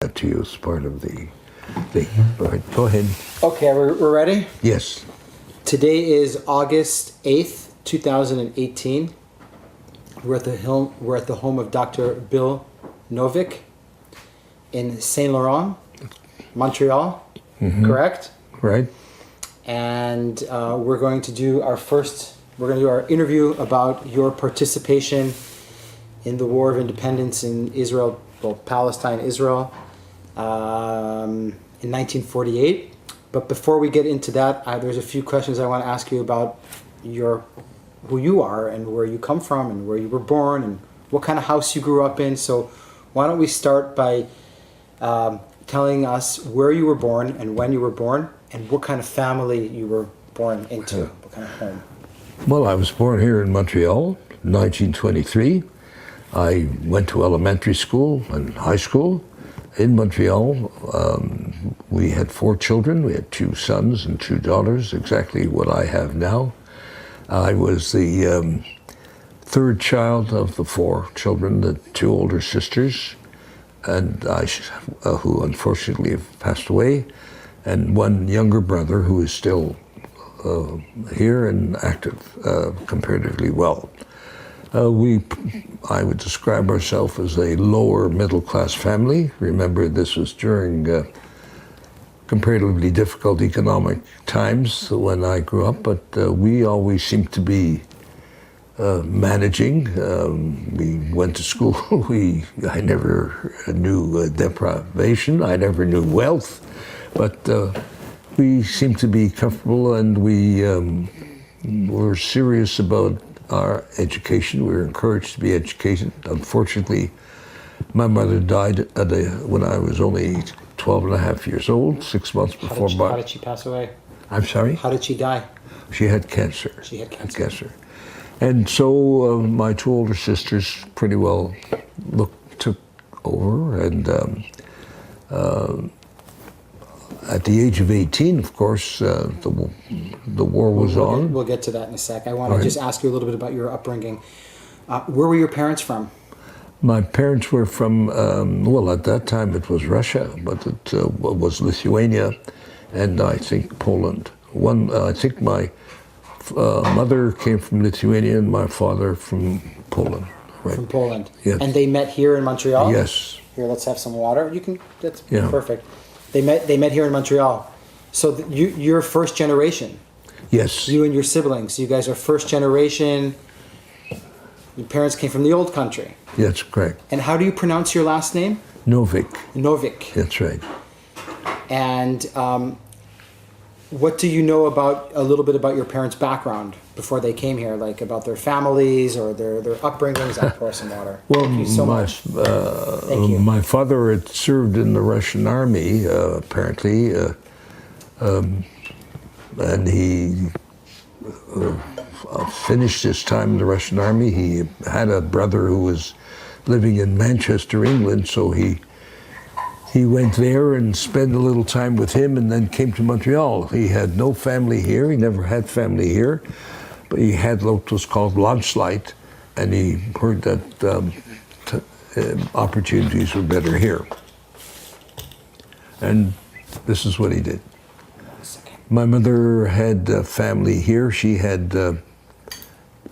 that to you as part of the thing. All right, go ahead. Okay, we're ready? Yes. Today is August 8th, 2018. We're at the home of Dr. Bill Novick in Saint Laurent, Montreal, correct? Right. And we're going to do our interview about your participation in the War of Independence in Israel, well, Palestine, Israel, in 1948. But before we get into that, there's a few questions I want to ask you about who you are and where you come from and where you were born and what kind of house you grew up in. So why don't we start by telling us where you were born and when you were born and what kind of family you were born into, what kind of home? Well, I was born here in Montreal, 1923. I went to elementary school and high school in Montreal. We had 4 children. We had 2 sons and 2 daughters, exactly what I have now. I was the 3rd child of the 4 children, the 2 older sisters, and who unfortunately have passed away, and 1 younger brother who is still here and active comparatively well. I would describe ourselves as a lower middle class family. Remember, this was during comparatively difficult economic times when I grew up, but we always seemed to be managing. We went to school. I never knew deprivation. I never knew wealth, but we seemed to be comfortable, and we were serious about our education. We were encouraged to be educated. Unfortunately, my mother died when I was only 12 and a half years old, 6 months before How did she pass away? I'm sorry? How did she die? She had cancer. She had cancer. And so my 2 older sisters pretty well took over, and at the age of 18, of course, the war was on. We'll get to that in a sec. I want to just ask you a little bit about your upbringing. Where were your parents from? My parents were from, well, at that time it was Russia, but it was Lithuania and I think Poland. I think my mother came from Lithuania and my father from Poland. Right. From Poland. Yes. And they met here in Montreal? Yes. Here, let's have some water. That's perfect. They met here in Montreal. So you're first generation. Yes. You and your siblings. You guys are first generation. Your parents came from the old country. That's correct. And how do you pronounce your last name? Novick. Novick. That's right. And what do you know a little bit about your parents' background before they came here, like about their families or their upbringings? I'll pour some water. Well, Thank you so much. Thank you. My father had served in the Russian army, apparently, and he finished his time in the Russian army. He had a brother who was living in Manchester, England, so he went there and spent a little time with him and then came to Montreal. He had no family here. He never had family here, but he had what was called Landsleit, and he heard that opportunities were better here. And this is what he did. My mother had family here. She had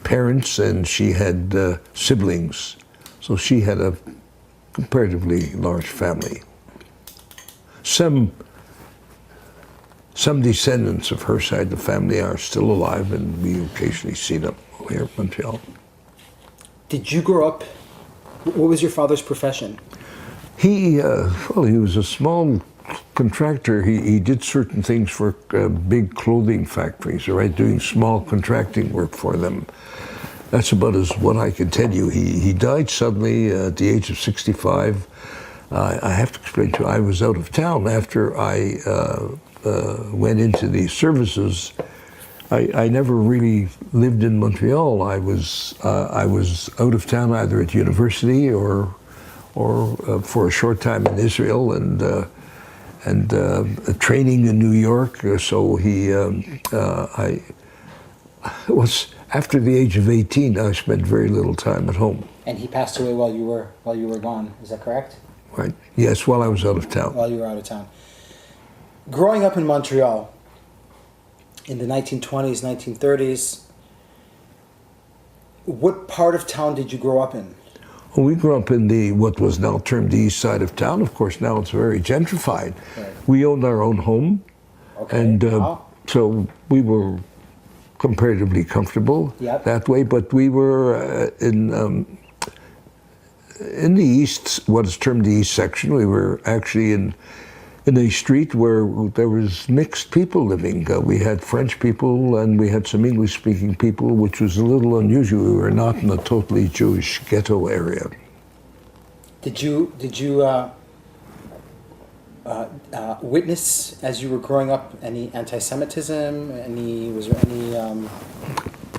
parents and she had siblings. So she had a comparatively large family. Some descendants of her side of the family are still alive, and we occasionally see them here in Montreal. Did you grow up? What was your father's profession? He was a small contractor. He did certain things for big clothing factories, right, doing small contracting work for them. That's about what I can tell you. He died suddenly at the age of 65. I have to explain to you, I was out of town after I went into the services. I never really lived in Montreal. I was out of town either at university or for a short time in Israel and training in New York. So I was, after the age of 18, I spent very little time at home. And he passed away while you were gone. Is that correct? Right. Yes, while I was out of town. While you were out of town. Growing up in Montreal in the 1920s, 1930s, what part of town did you grow up in? Well, we grew up in what was now termed the east side of town. Of course, now it's very gentrified. Right. We owned our own home, Okay. and Wow. so we were comparatively comfortable Yep. that way. But we were in the east, what is termed the east section. We were actually in a street where there was mixed people living. We had French people and we had some English-speaking people, which was a little unusual. We were not in a totally Jewish ghetto area. Did you witness as you were growing up any anti-Semitism? Was there any?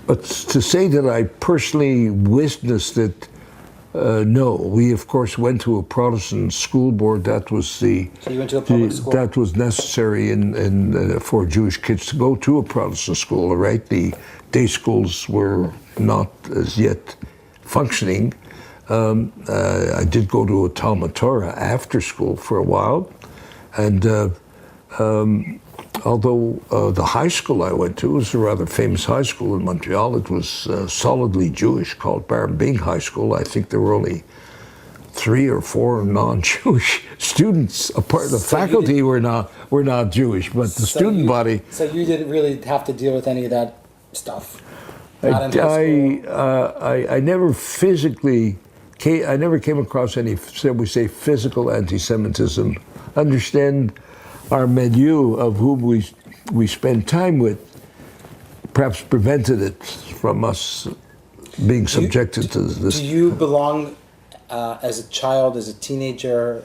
But to say that I personally witnessed it, no. We of course went to a Protestant school board. That was So you went to a public school. that was necessary for Jewish kids to go to a Protestant school. Right, the day schools were not as yet functioning. I did go to a Talmud Torah after school for a while, and although the high school I went to was a rather famous high school in Montreal, it was solidly Jewish, called Bing High School. I think there were only 3 or 4 non-Jewish students. Apart, the faculty were not Jewish, but the student body. So you didn't really have to deal with any of that stuff. Not in high school. I never physically. I never came across any, shall we say, physical anti-Semitism. Understand our milieu of whom we spend time with perhaps prevented it from us being subjected to this. Do you belong as a child, as a teenager?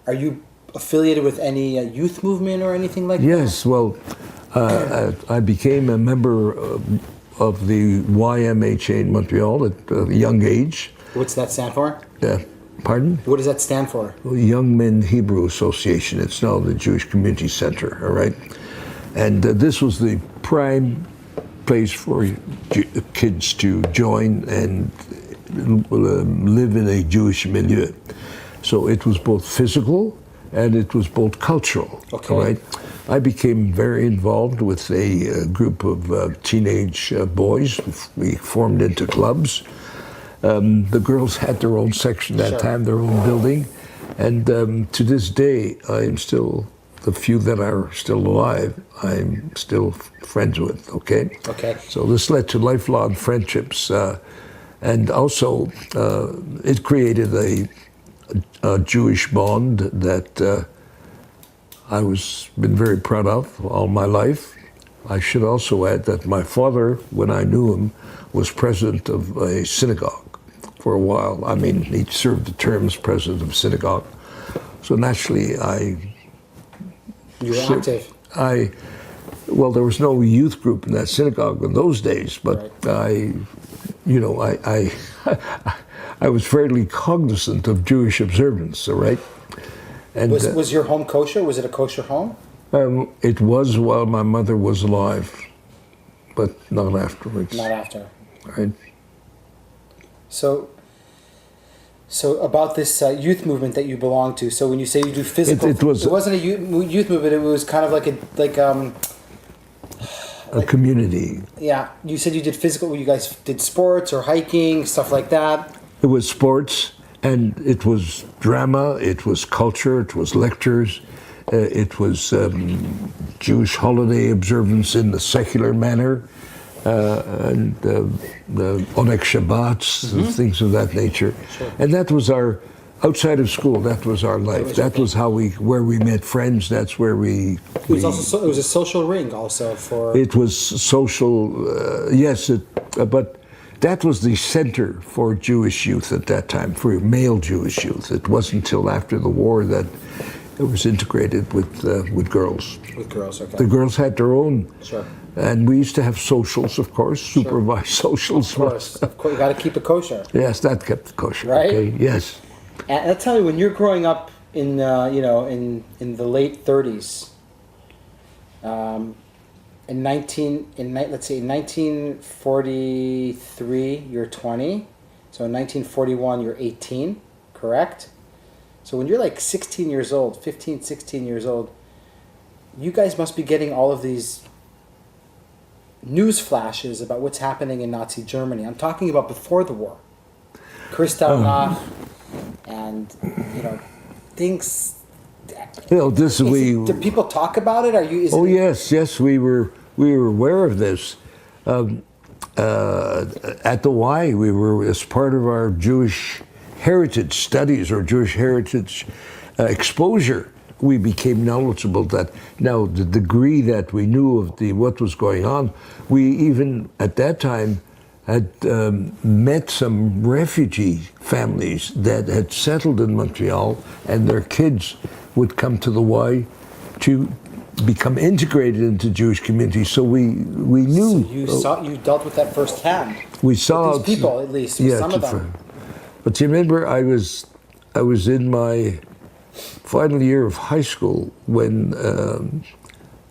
Are you affiliated with any youth movement or anything like that? Yes, well, I became a member of the YMHA in Montreal at a young age. What's that stand for? Pardon? What does that stand for? Young Men Hebrew Association. It's now the Jewish Community Center, all right? And this was the prime place for kids to join and live in a Jewish milieu. So it was both physical and it was both cultural, Okay. all right? I became very involved with a group of teenage boys. We formed into clubs. The girls had their own section that Sure. time, their own building. And to this day, I am still, the few that are still alive, I'm still friends with, okay? Okay. So this led to lifelong friendships. And also, it created a Jewish bond that I been very proud of all my life. I should also add that my father, when I knew him, was president of a synagogue for a while. I mean, he served the term as president of synagogue. So naturally, You were active. Well, there was no youth group in that synagogue in those days, but Right. I was fairly cognizant of Jewish observance, all right? And Was your home kosher? Was it a kosher home? it was while my mother was alive, but not afterwards. Not after. Right? So about this youth movement that you belong to. So when you say you do physical, It wasn't a youth movement. It was kind of like a community. yeah. You said you did physical. You guys did sports or hiking, stuff like that. It was sports, and it was drama, it was culture, it was lectures, it was Jewish holiday observance in the secular manner, and the Onek Shabbats, and things of that nature. Sure. And that was outside of school, that was our life. That was where we met friends, that's where It was also it was a social ring also for. It was social, yes, but that was the center for Jewish youth at that time, for male Jewish youth. It wasn't until after the war that it was integrated with girls. With girls, okay. The girls had their own. Sure. And we used to have socials, of course, supervised socials. Of course, you got to keep it kosher. Yes, that kept it kosher. Right? Okay, yes. And I'll tell you, when you're growing up in in the late 30s, let's say in 1943 you're 20, so in 1941 you're 18, correct? So when you're like 16 years old, 15, 16 years old, you guys must be getting all of these news flashes about what's happening in Nazi Germany. I'm talking about before the war. Kristallnacht and, you know, things. You know, this Do people talk about it? Are you? Yes, we were aware of this. At the Y, we were, as part of our Jewish heritage studies or Jewish heritage exposure, we became knowledgeable that now the degree that we knew of what was going on, we even at that time had met some refugee families that had settled in Montreal, and their kids would come to the Y to become integrated into Jewish communities. So we knew. So you dealt with that firsthand. We saw with these people, at least, with some of them. But you remember, I was in my final year of high school when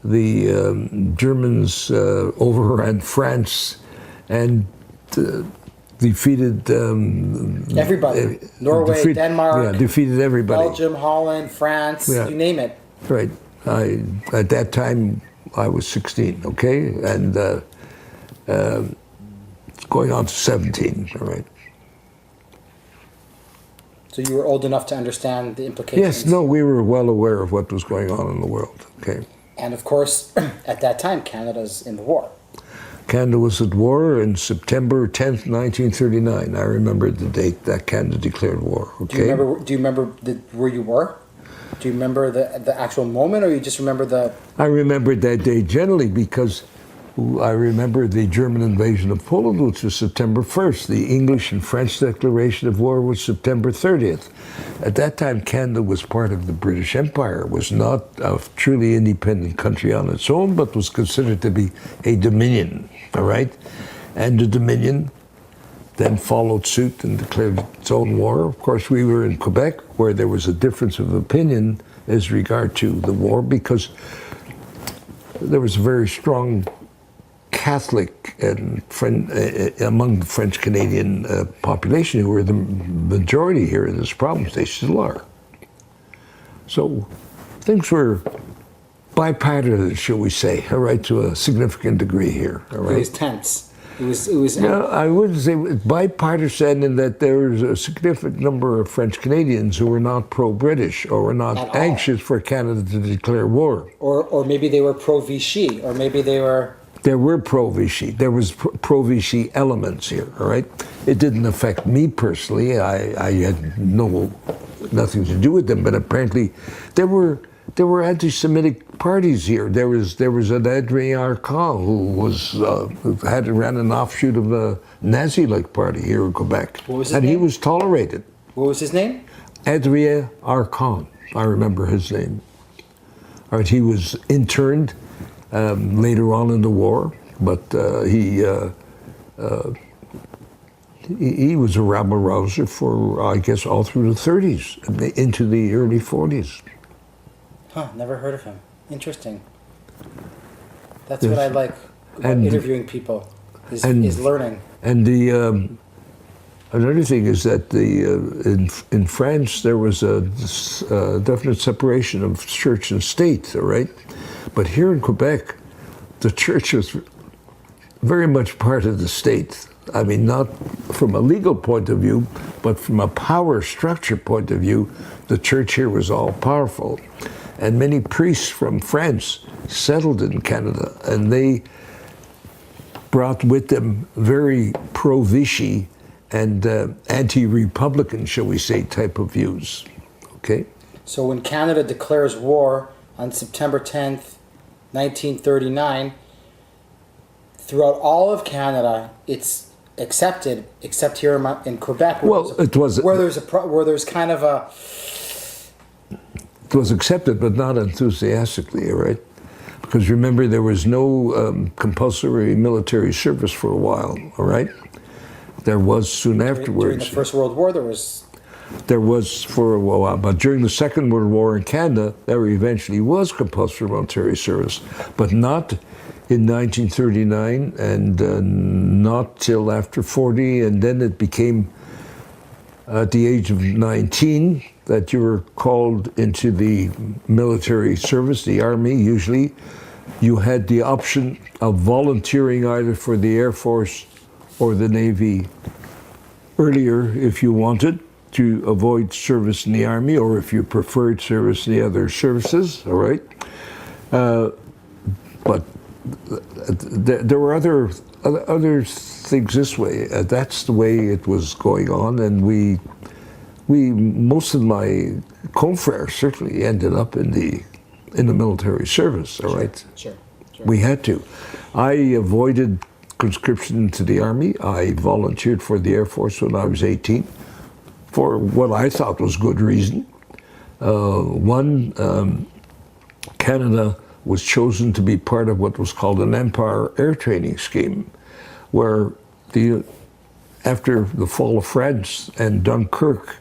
the Germans overran France and defeated everybody. Norway, Denmark, defeated everybody. Belgium, Holland, France, you name it. Right. At that time, I was 16, okay? And going on to 17, all right? So you were old enough to understand the implications? Yes, no, we were well aware of what was going on in the world, okay? And of course, at that time, Canada's in the war. Canada was at war in September 10th, 1939. I remember the date that Canada declared war, okay? Do you remember where you were? Do you remember the actual moment, or you just remember the... I remember that day generally because I remember the German invasion of Poland, which was September 1st. The English and French declaration of war was September 30th. At that time, Canada was part of the British Empire. It was not a truly independent country on its own, but was considered to be a dominion, all right? And the Dominion then followed suit and declared its own war. Of course, we were in Quebec, where there was a difference of opinion as regard to the war, because there was a very strong Catholic and among the French Canadian population, who were the majority here in this province. They still are. So things were bipartisan, shall we say, all right, to a significant degree here. All right? It was tense. It was. No, I wouldn't say it was bipartisan in that there was a significant number of French Canadians who were not pro-British or were not anxious for Canada to declare war. Or maybe they were pro-Vichy, or maybe they were... There were pro-Vichy. There was pro-Vichy elements here, all right? It didn't affect me personally. I had nothing to do with them, but apparently there were anti-Semitic parties here. There was an Adrien Arcand who ran an offshoot of a Nazi-like party here in Quebec. What was his name? He was tolerated. What was his name? Adrien Arcand. I remember his name. All right, he was interned later on in the war, but he was a rabble-rouser for, I guess, all through the 30s, into the early 40s. Huh, never heard of him. Interesting. That's what I like about interviewing people, is learning. And another thing is that in France there was a definite separation of church and state, all right? But here in Quebec, the church was very much part of the state. I mean, not from a legal point of view, but from a power structure point of view, the church here was all powerful. And many priests from France settled in Canada, and they brought with them very pro-Vichy and anti-Republican, shall we say, type of views, okay? So when Canada declares war on September 10th, 1939, throughout all of Canada, it's accepted, except here in Quebec, where there's kind of a... It was accepted, but not enthusiastically, all right? Because remember, there was no compulsory military service for a while, all right? There was soon afterwards. During the First World War, there was... There was for a while, but during the Second World War in Canada, there eventually was compulsory military service, but not in 1939 and not till after 40, and then it became, at the age of 19, that you were called into the military service, the Army usually, you had the option of volunteering either for the Air Force or the Navy earlier if you wanted to avoid service in the Army, or if you preferred service in the other services, all right? But there were other things this way. That's the way it was going on, and we most of my confrères certainly ended up in the military service. All right, Sure. we had to. I avoided conscription into the Army. I volunteered for the Air Force when I was 18 for what I thought was good reason. Canada was chosen to be part of what was called an Empire Air Training Scheme, where after the fall of France and Dunkirk,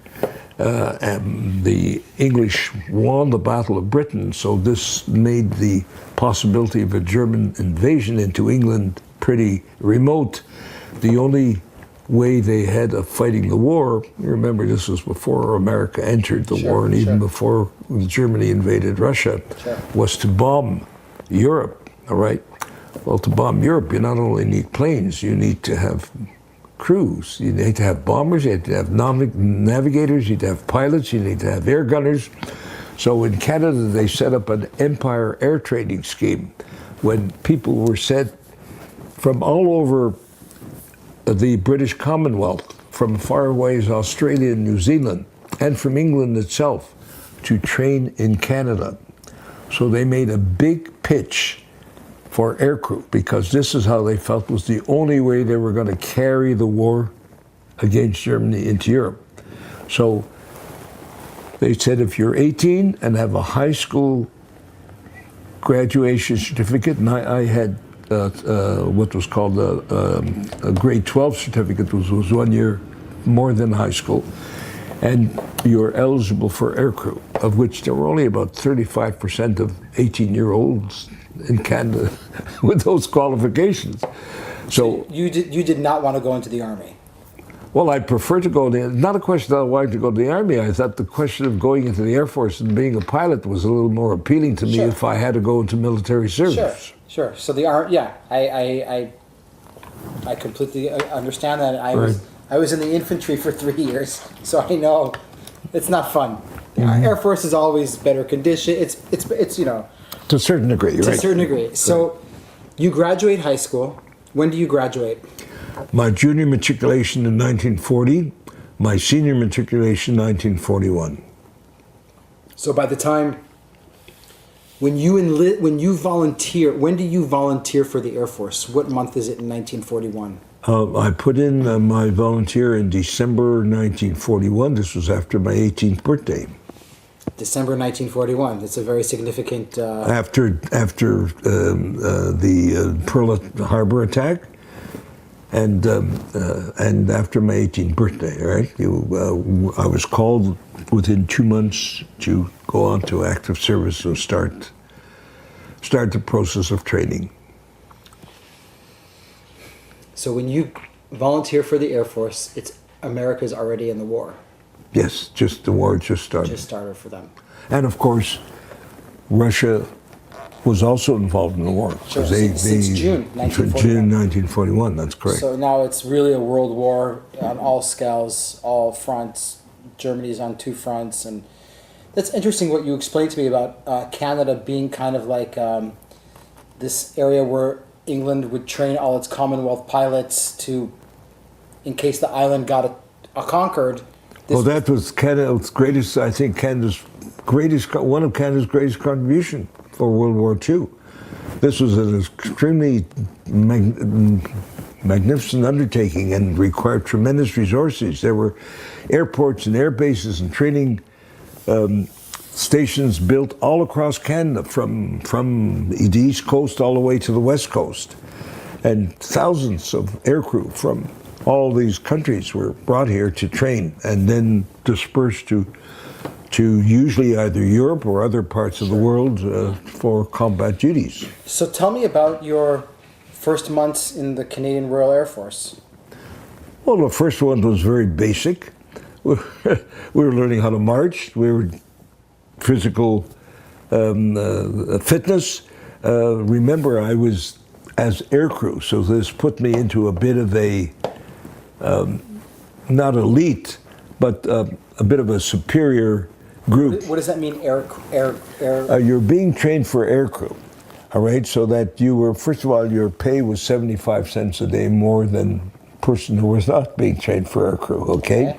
the English won the Battle of Britain, so this made the possibility of a German invasion into England pretty remote. The only way they had of fighting the war, remember this was before America entered the war and even before Germany invaded Russia, was to bomb Europe, all right? Well, to bomb Europe, you not only need planes, you need to have crews. You need to have bombers, you need to have navigators, you need to have pilots, you need to have air gunners. So in Canada, they set up an Empire Air Training Scheme when people were sent from all over the British Commonwealth, from far away as Australia and New Zealand, and from England itself, to train in Canada. So they made a big pitch for aircrew, because this is how they felt was the only way they were going to carry the war against Germany into Europe. So they said if you're 18 and have a high school graduation certificate, and I had what was called a grade 12 certificate, which was 1 year more than high school, and you're eligible for aircrew, of which there were only about 35% of 18-year-olds in Canada with those qualifications. So you did not want to go into the Army? Well, I prefer to go there. Not a question that I wanted to go to the Army. I thought the question of going into the Air Force and being a pilot was a little more appealing to me if I had to go into military service. Sure. So the Army, I completely understand that. I was in the infantry for 3 years, so I know it's not fun. The Air Force is always better condition. It's you know. To a certain degree, right? To a certain degree. So you graduate high school. When do you graduate? My junior matriculation in 1940, my senior matriculation 1941. So by the time when you volunteer, when do you volunteer for the Air Force? What month is it in 1941? I put in my volunteer in December 1941. This was after my 18th birthday. December 1941. That's a very significant. After the Pearl Harbor attack, and after my 18th birthday, right? I was called within 2 months to go on to active service and start the process of training. So when you volunteer for the Air Force, America's already in the war. Yes, just the war just started. Just started for them. And of course, Russia was also involved in the war. Sure, since June 1941. June 1941, that's correct. So now it's really a world war on all scales, all fronts. Germany's on two fronts. And that's interesting what you explained to me about Canada being kind of like this area where England would train all its Commonwealth pilots to, in case the island got conquered. Well, that was Canada's greatest, I think, one of Canada's greatest contribution for World War II. This was an extremely magnificent undertaking and required tremendous resources. There were airports and air bases and training stations built all across Canada, from the East Coast all the way to the West Coast. And thousands of aircrew from all these countries were brought here to train and then dispersed to usually either Europe or other parts of the world for combat duties. So tell me about your first months in the Canadian Royal Air Force. Well, the first one was very basic. we were learning how to march. We were physical fitness. Remember, I was as aircrew, so this put me into a bit of a, not elite, but a bit of a superior group. What does that mean, air? You're being trained for aircrew, all right? So that you were, first of all, your pay was 75 cents a day more than a person who was not being trained for aircrew, okay?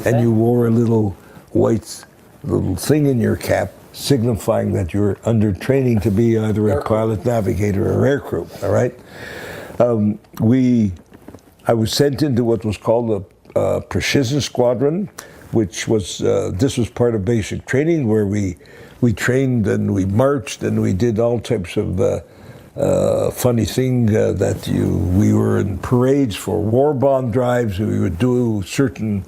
And you wore a little white little thing in your cap signifying that you're under training to be either a pilot, navigator, or aircrew, all right? I was sent into what was called a Precision Squadron, which was, this was part of basic training where we trained and we marched and we did all types of funny thing that we were in parades for war bond drives. We would do certain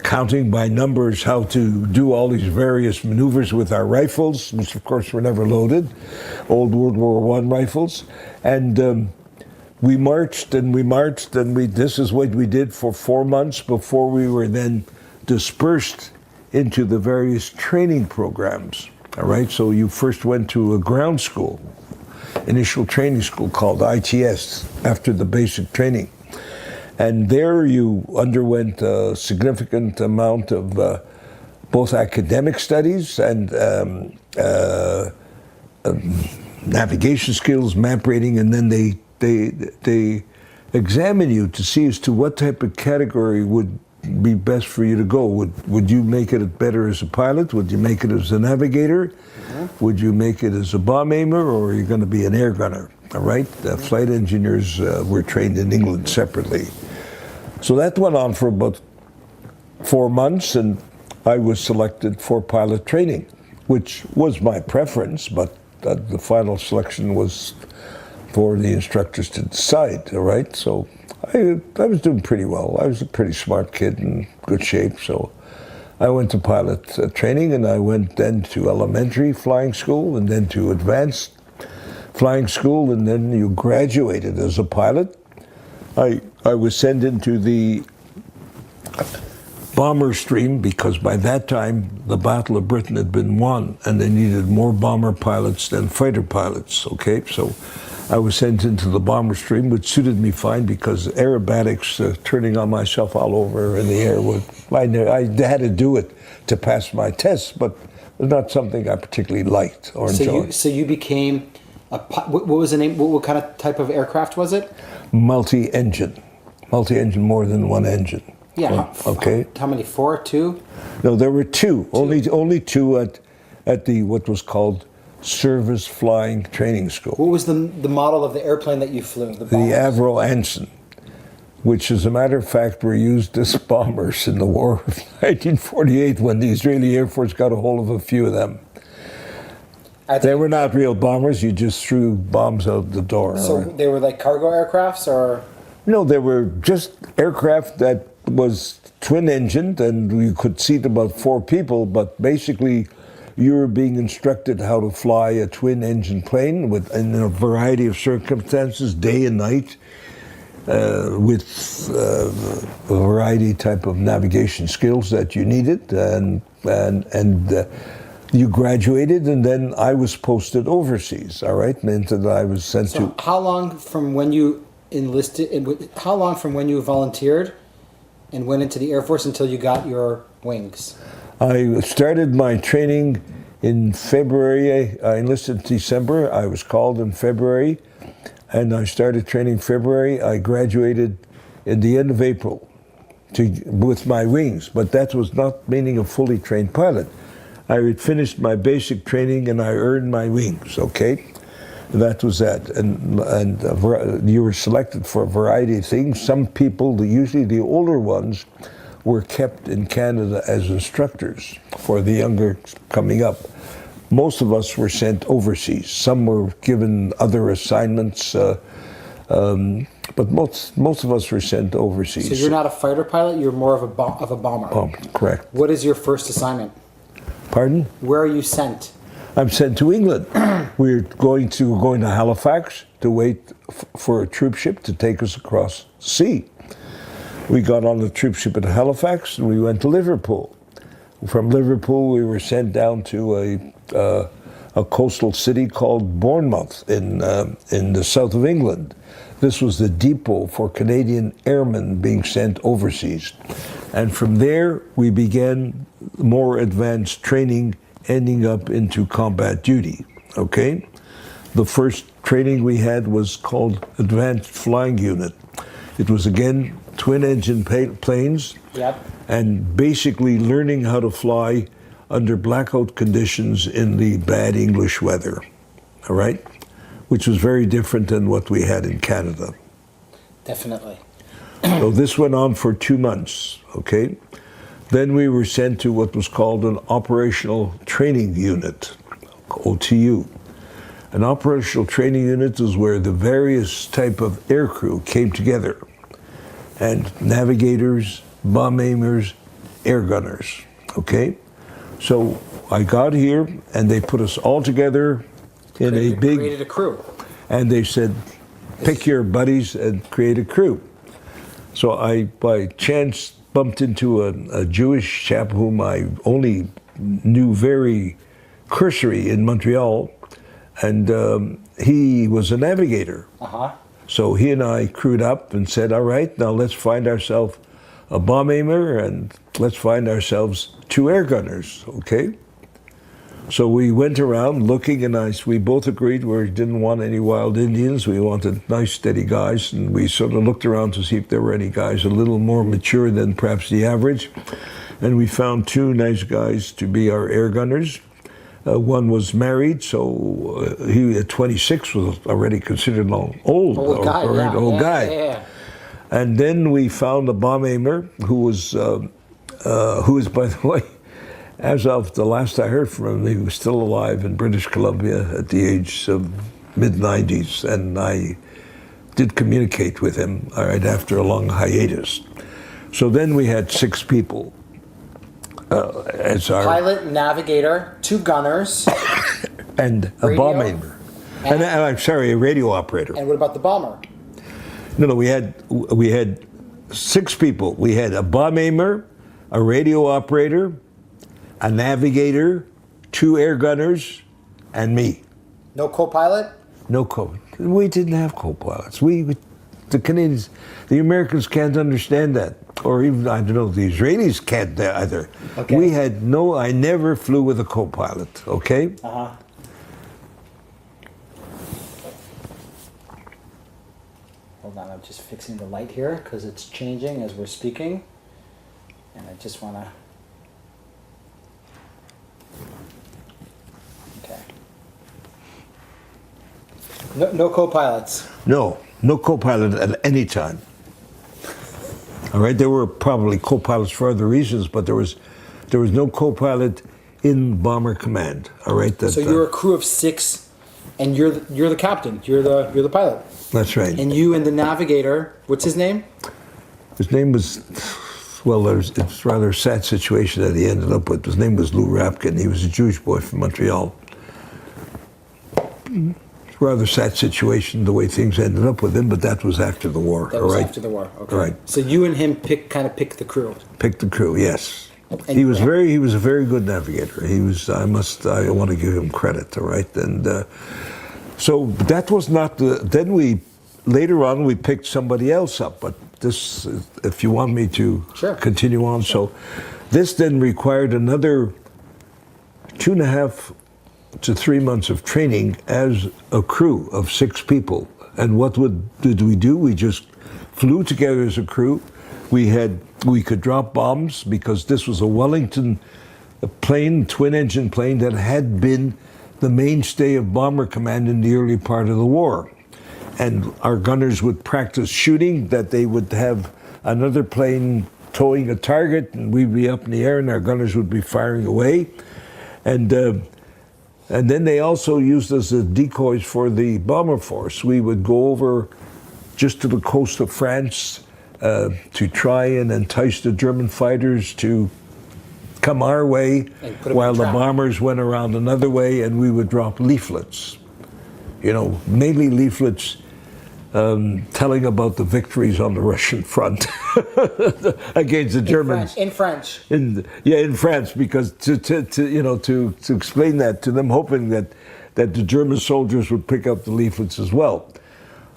counting by numbers, how to do all these various maneuvers with our rifles, which of course were never loaded, old World War I rifles. And we marched and we marched and this is what we did for 4 months before we were then dispersed into the various training programs, all right? So you first went to a ground school, initial training school called ITS, after the basic training. And there you underwent a significant amount of both academic studies and navigation skills, map reading, and then they examine you to see as to what type of category would be best for you to go. Would you make it better as a pilot? Would you make it as a navigator? Mm-hmm. Would you make it as a bomb aimer, or are you going to be an air gunner? All right? The flight engineers were trained in England separately. So that went on for about 4 months, and I was selected for pilot training, which was my preference, but the final selection was for the instructors to decide, all right? So I was doing pretty well. I was a pretty smart kid in good shape, so I went to pilot training, and I went then to elementary flying school, and then to advanced flying school, and then you graduated as a pilot. I was sent into the bomber stream because by that time the Battle of Britain had been won and they needed more bomber pilots than fighter pilots, okay? So I was sent into the bomber stream, which suited me fine because aerobatics, turning on myself all over in the air, I had to do it to pass my tests, but it was not something I particularly liked or enjoyed. So you became what was the name? What kind of type of aircraft was it? Multi-engine, more than one engine. Yeah. Okay. How many? 4, 2? No, there were two. Only two at the what was called Service Flying Training School. What was the model of the airplane that you flew? The Avro Anson, which, as a matter of fact, were used as bombers in the War of 1948 when the Israeli Air Force got a hold of a few of them. They were not real bombers. You just threw bombs out the door. So they were like cargo aircrafts, or? No, they were just aircraft that was twin-engined, and you could seat about 4 people, but basically you were being instructed how to fly a twin-engine plane in a variety of circumstances, day and night, with a variety type of navigation skills that you needed, and you graduated, and then I was posted overseas, all right? Meant that I was sent to... How long from when you enlisted, how long from when you volunteered and went into the Air Force until you got your wings? I started my training in February. I enlisted in December. I was called in February, and I started training February. I graduated in the end of April with my wings, but that was not meaning a fully trained pilot. I had finished my basic training and I earned my wings, okay? That was that. And you were selected for a variety of things. Some people, usually the older ones, were kept in Canada as instructors for the younger coming up. Most of us were sent overseas. Some were given other assignments, but most of us were sent overseas. So you're not a fighter pilot, you're more of a bomber. Correct. What is your first assignment? Pardon? Where are you sent? I'm sent to England. We're going to Halifax to wait for a troop ship to take us across the sea. We got on the troopship at Halifax and we went to Liverpool. From Liverpool, we were sent down to a coastal city called Bournemouth in the south of England. This was the depot for Canadian airmen being sent overseas. And from there, we began more advanced training, ending up into combat duty, okay? The first training we had was called Advanced Flying Unit. It was, again, twin-engine planes, Yep. and basically learning how to fly under blackout conditions in the bad English weather, all right? Which was very different than what we had in Canada. Definitely. So this went on for 2 months, okay? Then we were sent to what was called an Operational Training Unit, OTU. An Operational Training Unit is where the various type of aircrew came together, and navigators, bomb aimers, air gunners, okay? So I got here, and they put us all together in a big... Created a crew. And they said, pick your buddies and create a crew. So I, by chance, bumped into a Jewish chap whom I only knew very cursory in Montreal, and he was a navigator. Uh-huh. So he and I crewed up and said, all right, now let's find ourselves a bomb aimer and let's find ourselves 2 air gunners, okay? So we went around looking, and we both agreed we didn't want any wild Indians. We wanted nice, steady guys, and we sort of looked around to see if there were any guys a little more mature than perhaps the average. And we found 2 nice guys to be our air gunners. One was married, so he at 26 was already considered an old guy. Yeah. And then we found a bomb aimer who was, by the way, as of the last I heard from him, he was still alive in British Columbia at the age of mid-90s, and I did communicate with him right after a long hiatus. So then we had 6 people as our... Pilot, navigator, 2 gunners. And a Radio? bomb aimer. And I'm sorry, a radio operator. And what about the bomber? No, we had 6 people. We had a bomb aimer, a radio operator, a navigator, 2 air gunners, and me. No co-pilot? No we didn't have co-pilots. The Canadians, the Americans can't understand that. Or even, I don't know, the Israelis can't either. Okay. I never flew with a co-pilot, okay? Uh-huh. Hold on, I'm just fixing the light here because it's changing as we're speaking. And I just want to... Okay. No co-pilots. No co-pilot at any time. All right, there were probably co-pilots for other reasons, but there was no co-pilot in Bomber Command. All right. So you're a crew of 6, and you're the captain. You're the pilot. That's right. And you and the navigator. What's his name? His name was. Well, it's a rather sad situation that he ended up with. His name was Lou Rapkin. He was a Jewish boy from Montreal. It's a rather sad situation, the way things ended up with him, but that was after the war. That was after the war. Okay. Right. So you and him picked the crew. Picked the crew, yes. And He was a very good navigator. I want to give him credit, all right? And so that was not then later on we picked somebody else up, but this, if you want me to continue on. Sure. So this then required another 2.5 to 3 months of training as a crew of 6 people. And what did we do? We just flew together as a crew. We could drop bombs because this was a Wellington plane, twin-engine plane that had been the mainstay of Bomber Command in the early part of the war. And our gunners would practice shooting, that they would have another plane towing a target, and we'd be up in the air, and our gunners would be firing away. And then they also used us as decoys for the bomber force. We would go over just to the coast of France to try and entice the German fighters to come our way, while the bombers went around another way, and we would drop leaflets. Mainly leaflets telling about the victories on the Russian front against the Germans. In French. In France, because to explain that to them, hoping that the German soldiers would pick up the leaflets as well.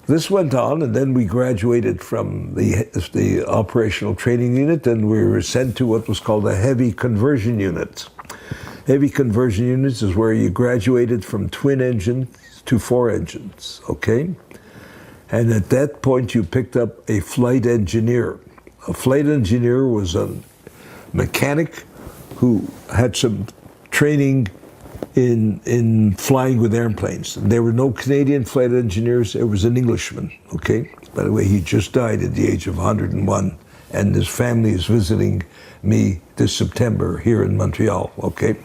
This went on, and then we graduated from the operational training unit, and we were sent to what was called a heavy conversion unit. Heavy conversion units is where you graduated from twin engine to 4 engines, okay? And at that point, you picked up a flight engineer. A flight engineer was a mechanic who had some training in flying with airplanes. There were no Canadian flight engineers. There was an Englishman, okay? By the way, he just died at the age of 101, and his family is visiting me this September here in Montreal, okay?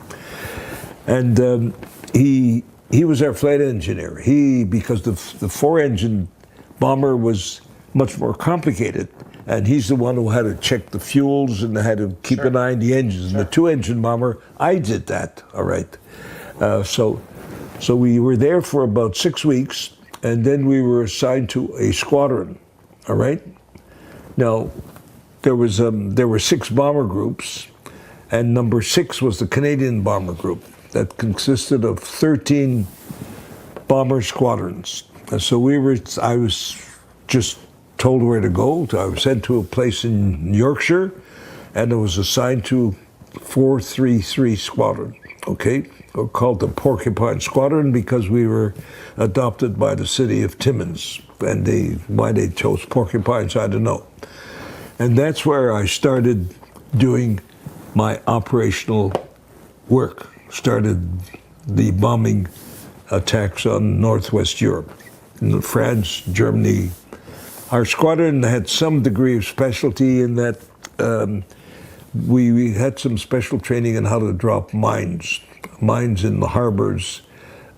And he was our flight engineer. Because the 4-engine bomber was much more complicated, and he's the one who had to check the fuels and had to keep an eye on the engines. And the 2-engine bomber, I did that, all right. So we were there for about 6 weeks, and then we were assigned to a squadron, all right? Now, there were 6 bomber groups, and number 6 was the Canadian bomber group that consisted of 13 bomber squadrons. And so I was just told where to go. I was sent to a place in Yorkshire, and I was assigned to 433 Squadron, okay? Called the Porcupine Squadron because we were adopted by the city of Timmins. And why they chose porcupines, I don't know. And that's where I started doing my operational work, started the bombing attacks on Northwest Europe. In France, Germany. Our squadron had some degree of specialty in that we had some special training in how to drop mines in the harbors,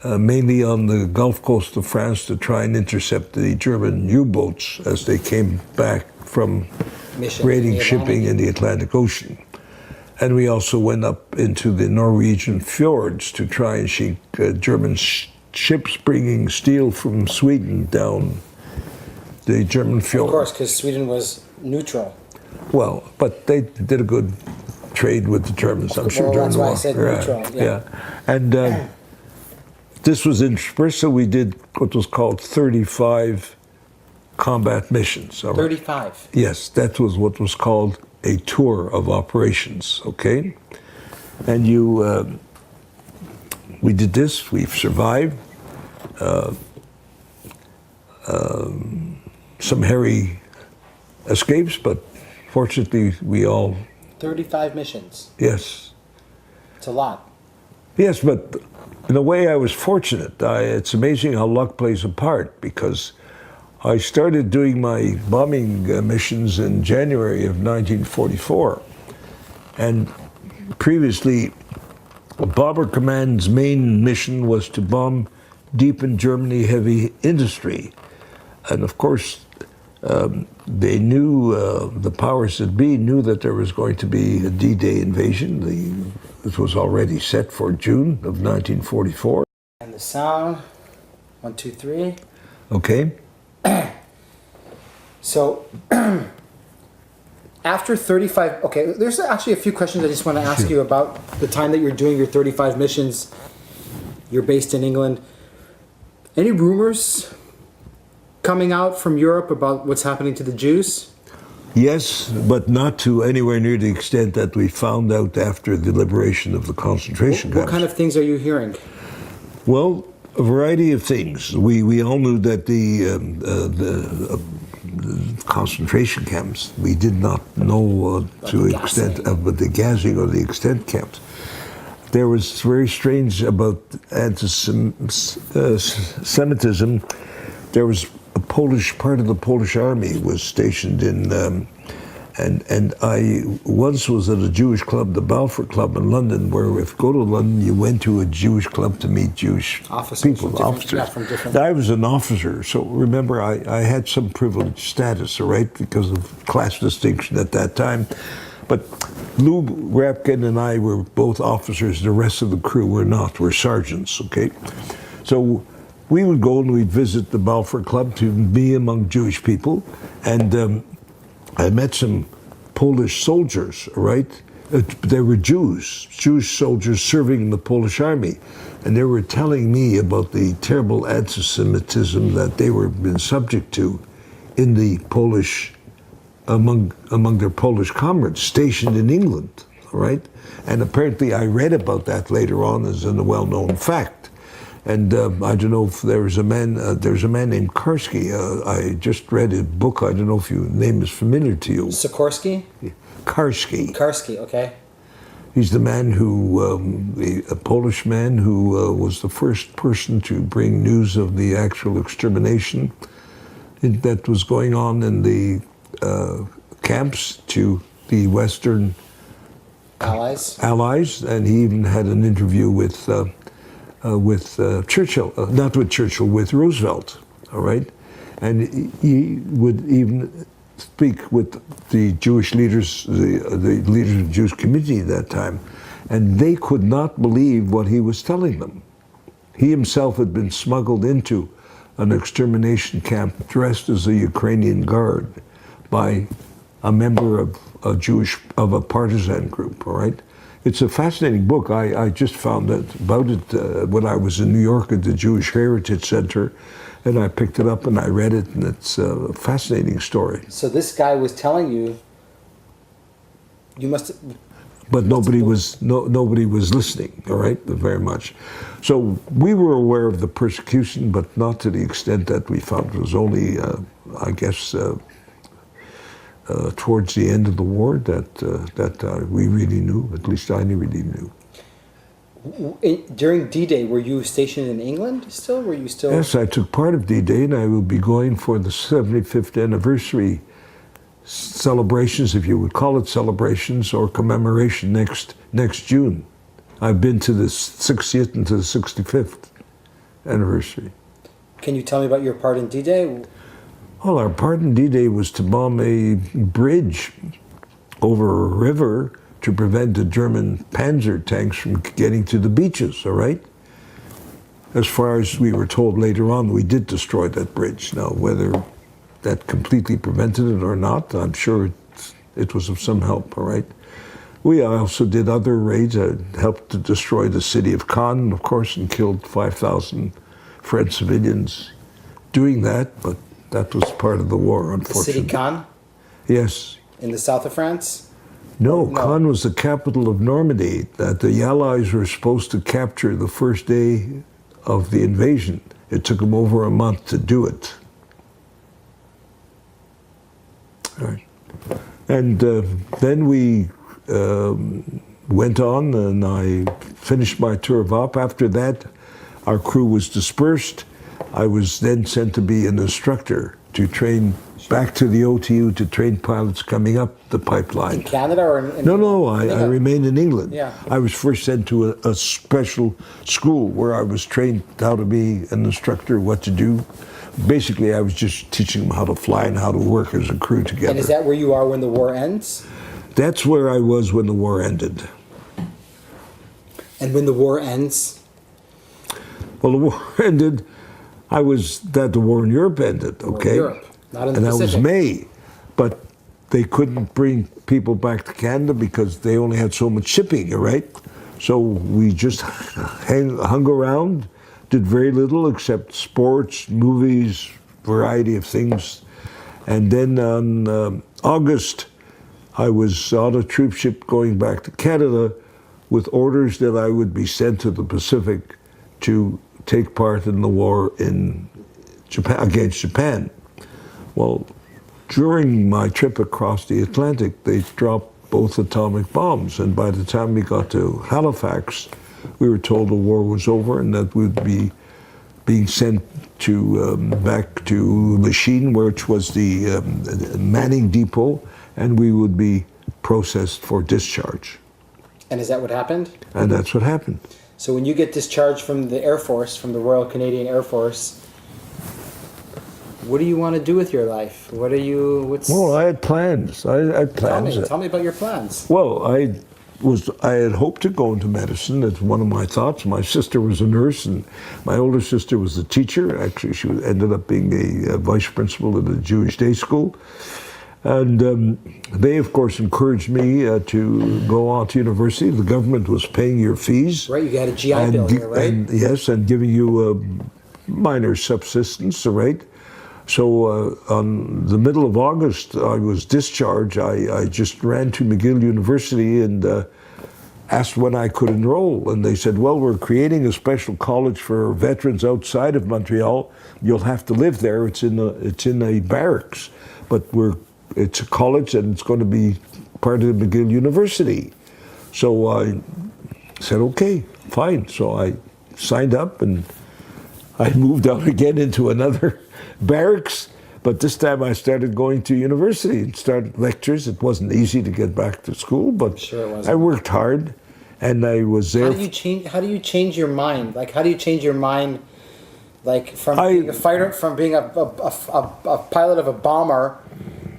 mainly on the Gulf Coast of France to try and intercept the German U-boats as they came back from raiding shipping in the Atlantic Ocean. And we also went up into the Norwegian fjords to try and sink German ships bringing steel from Sweden down the German fjord. Of course, because Sweden was neutral. Well, but they did a good trade with the Germans, I'm sure, during the war. That's why I said neutral. Yeah. And this was in Bristol. We did what was called 35 combat missions. All right? 35? Yes, that was what was called a tour of operations, okay? And we did this, we've survived. Some hairy escapes, but fortunately we all... 35 missions? Yes. It's a lot. Yes, but in a way I was fortunate. It's amazing how luck plays a part, because I started doing my bombing missions in January of 1944. And previously, Bomber Command's main mission was to bomb deep in Germany heavy industry. And of course, they knew, the powers that be knew that there was going to be a D-Day invasion. It was already set for June of 1944. And the sound, 1, 2, 3. Okay. So, after 35, okay, there's actually a few questions I just want to ask you about the time that you're doing your 35 missions. You're based in England. Any rumors coming out from Europe about what's happening to the Jews? Yes, but not to anywhere near the extent that we found out after the liberation of the concentration camps. What kind of things are you hearing? Well, a variety of things. We all knew that the concentration camps, we did not know to the extent of the gassing or the extent camps. There was very strange about anti-Semitism. There was a part of the Polish army was stationed in, and I once was at a Jewish club, the Balfour Club in London, where if you go to London, you went to a Jewish club to meet Jewish people, officers. I was an officer, so remember I had some privileged status, all right, because of class distinction at that time. But Lou Rapkin and I were both officers. The rest of the crew were not. We're sergeants, okay? So we would go and we'd visit the Balfour Club to be among Jewish people, and I met some Polish soldiers, right? They were Jewish soldiers serving in the Polish army, and they were telling me about the terrible anti-Semitism that they were been subject to in the Polish, among their Polish comrades stationed in England, all right? And apparently I read about that later on as a well-known fact. And I don't know if there's a man named Karski. I just read a book. I don't know if your name is familiar to you. Sikorsky? Karski. Karski, okay. He's the man who, a Polish man who was the first person to bring news of the actual extermination that was going on in the camps to the Western Allies, and he even had an interview with Churchill, not with Churchill, with Roosevelt, all right? And he would even speak with the Jewish leaders, the leaders of the Jewish community at that time, and they could not believe what he was telling them. He himself had been smuggled into an extermination camp dressed as a Ukrainian guard by a member of a partisan group, all right? It's a fascinating book. I just found out about it when I was in New York at the Jewish Heritage Center, and I picked it up and I read it, and it's a fascinating story. So this guy was telling you, you must... But nobody was listening, all right, very much. So we were aware of the persecution, but not to the extent that we found. It was only, I guess, towards the end of the war that we really knew, at least I really knew. During D-Day, were you stationed in England still? Were you still? Yes, I took part of D-Day, and I will be going for the 75th anniversary celebrations, if you would call it celebrations, or commemoration next June. I've been to the 60th and to the 65th anniversary. Can you tell me about your part in D-Day? Well, our part in D-Day was to bomb a bridge over a river to prevent the German panzer tanks from getting to the beaches, all right? As far as we were told later on, we did destroy that bridge. Now, whether that completely prevented it or not, I'm sure it was of some help, all right? We also did other raids that helped to destroy the city of Cannes, of course, and killed 5,000 French civilians doing that, but that was part of the war, unfortunately. The city Cannes? Yes. In the south of France? No, Cannes was the capital of Normandy that the Allies were supposed to capture the first day of the invasion. It took them over a month to do it. All right. And then we went on, and I finished my tour of op. After that, our crew was dispersed. I was then sent to be an instructor to train back to the OTU to train pilots coming up the pipeline. In Canada or in No, I remained in England. Yeah. I was first sent to a special school where I was trained how to be an instructor, what to do. Basically, I was just teaching them how to fly and how to work as a crew together. And is that where you are when the war ends? That's where I was when the war ended. And when the war ends? Well, the war ended, the war in Europe ended, okay? Europe, not in the Pacific. And that was May. But they couldn't bring people back to Canada because they only had so much shipping, right? So we just hung around, did very little except sports, movies, variety of things. And then on August, I was on a troop ship going back to Canada with orders that I would be sent to the Pacific to take part in the war in Japan, against Japan. Well, during my trip across the Atlantic, they dropped both atomic bombs, and by the time we got to Halifax, we were told the war was over and that we'd be being sent to back to Lachine, which was the Manning Depot, and we would be processed for discharge. And is that what happened? And that's what happened. So when you get discharged from the Air Force, from the Royal Canadian Air Force, what do you want to do with your life? Well, I had plans. I had plans. Tell me about your plans. Well, I had hoped to go into medicine. It's one of my thoughts. My sister was a nurse, and my older sister was a teacher. Actually, she ended up being a vice principal at a Jewish day school. And they, of course, encouraged me to go on to university. The government was paying your fees. Right, you got a GI Bill here, right? Yes, and giving you minor subsistence, right? So on the middle of August, I was discharged. I just ran to McGill University and asked when I could enroll. And they said, well, we're creating a special college for veterans outside of Montreal. You'll have to live there. It's in a barracks. But it's a college and it's going to be part of McGill University. So I said, okay, fine. So I signed up and I moved out again into another barracks, but this time I started going to university and started lectures. It wasn't easy to get back to school, but Sure I worked hard, and I was there. How do you change your mind? Like, how do you change your mind, like from being a fighter, from being a pilot of a bomber,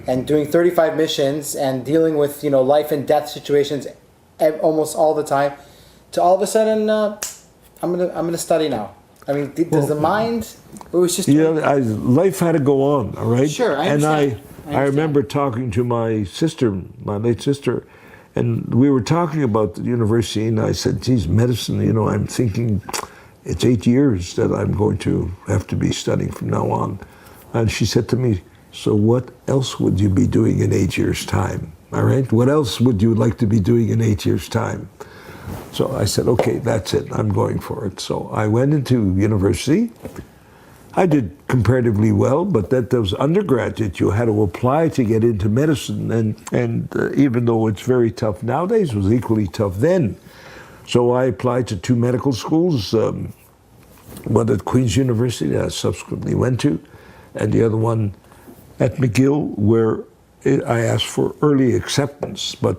and doing 35 missions and dealing with life and death situations almost all the time, to all of a sudden I'm gonna study now. I mean, does the mind? It was just life had to go on, all right. Sure, I understand. I remember talking to my sister, my late sister, and we were talking about the university, and I said, geez, medicine, I'm thinking it's 8 years that I'm going to have to be studying from now on. And she said to me, so what else would you be doing in 8 years' time? All right, what else would you like to be doing in 8 years' time? So I said, okay, that's it, I'm going for it. So I went into university. I did comparatively well, but that was undergraduate. You had to apply to get into medicine, and even though it's very tough nowadays, it was equally tough then. So I applied to 2 medical schools, one at Queen's University that I subsequently went to, and the other one at McGill, where I asked for early acceptance, but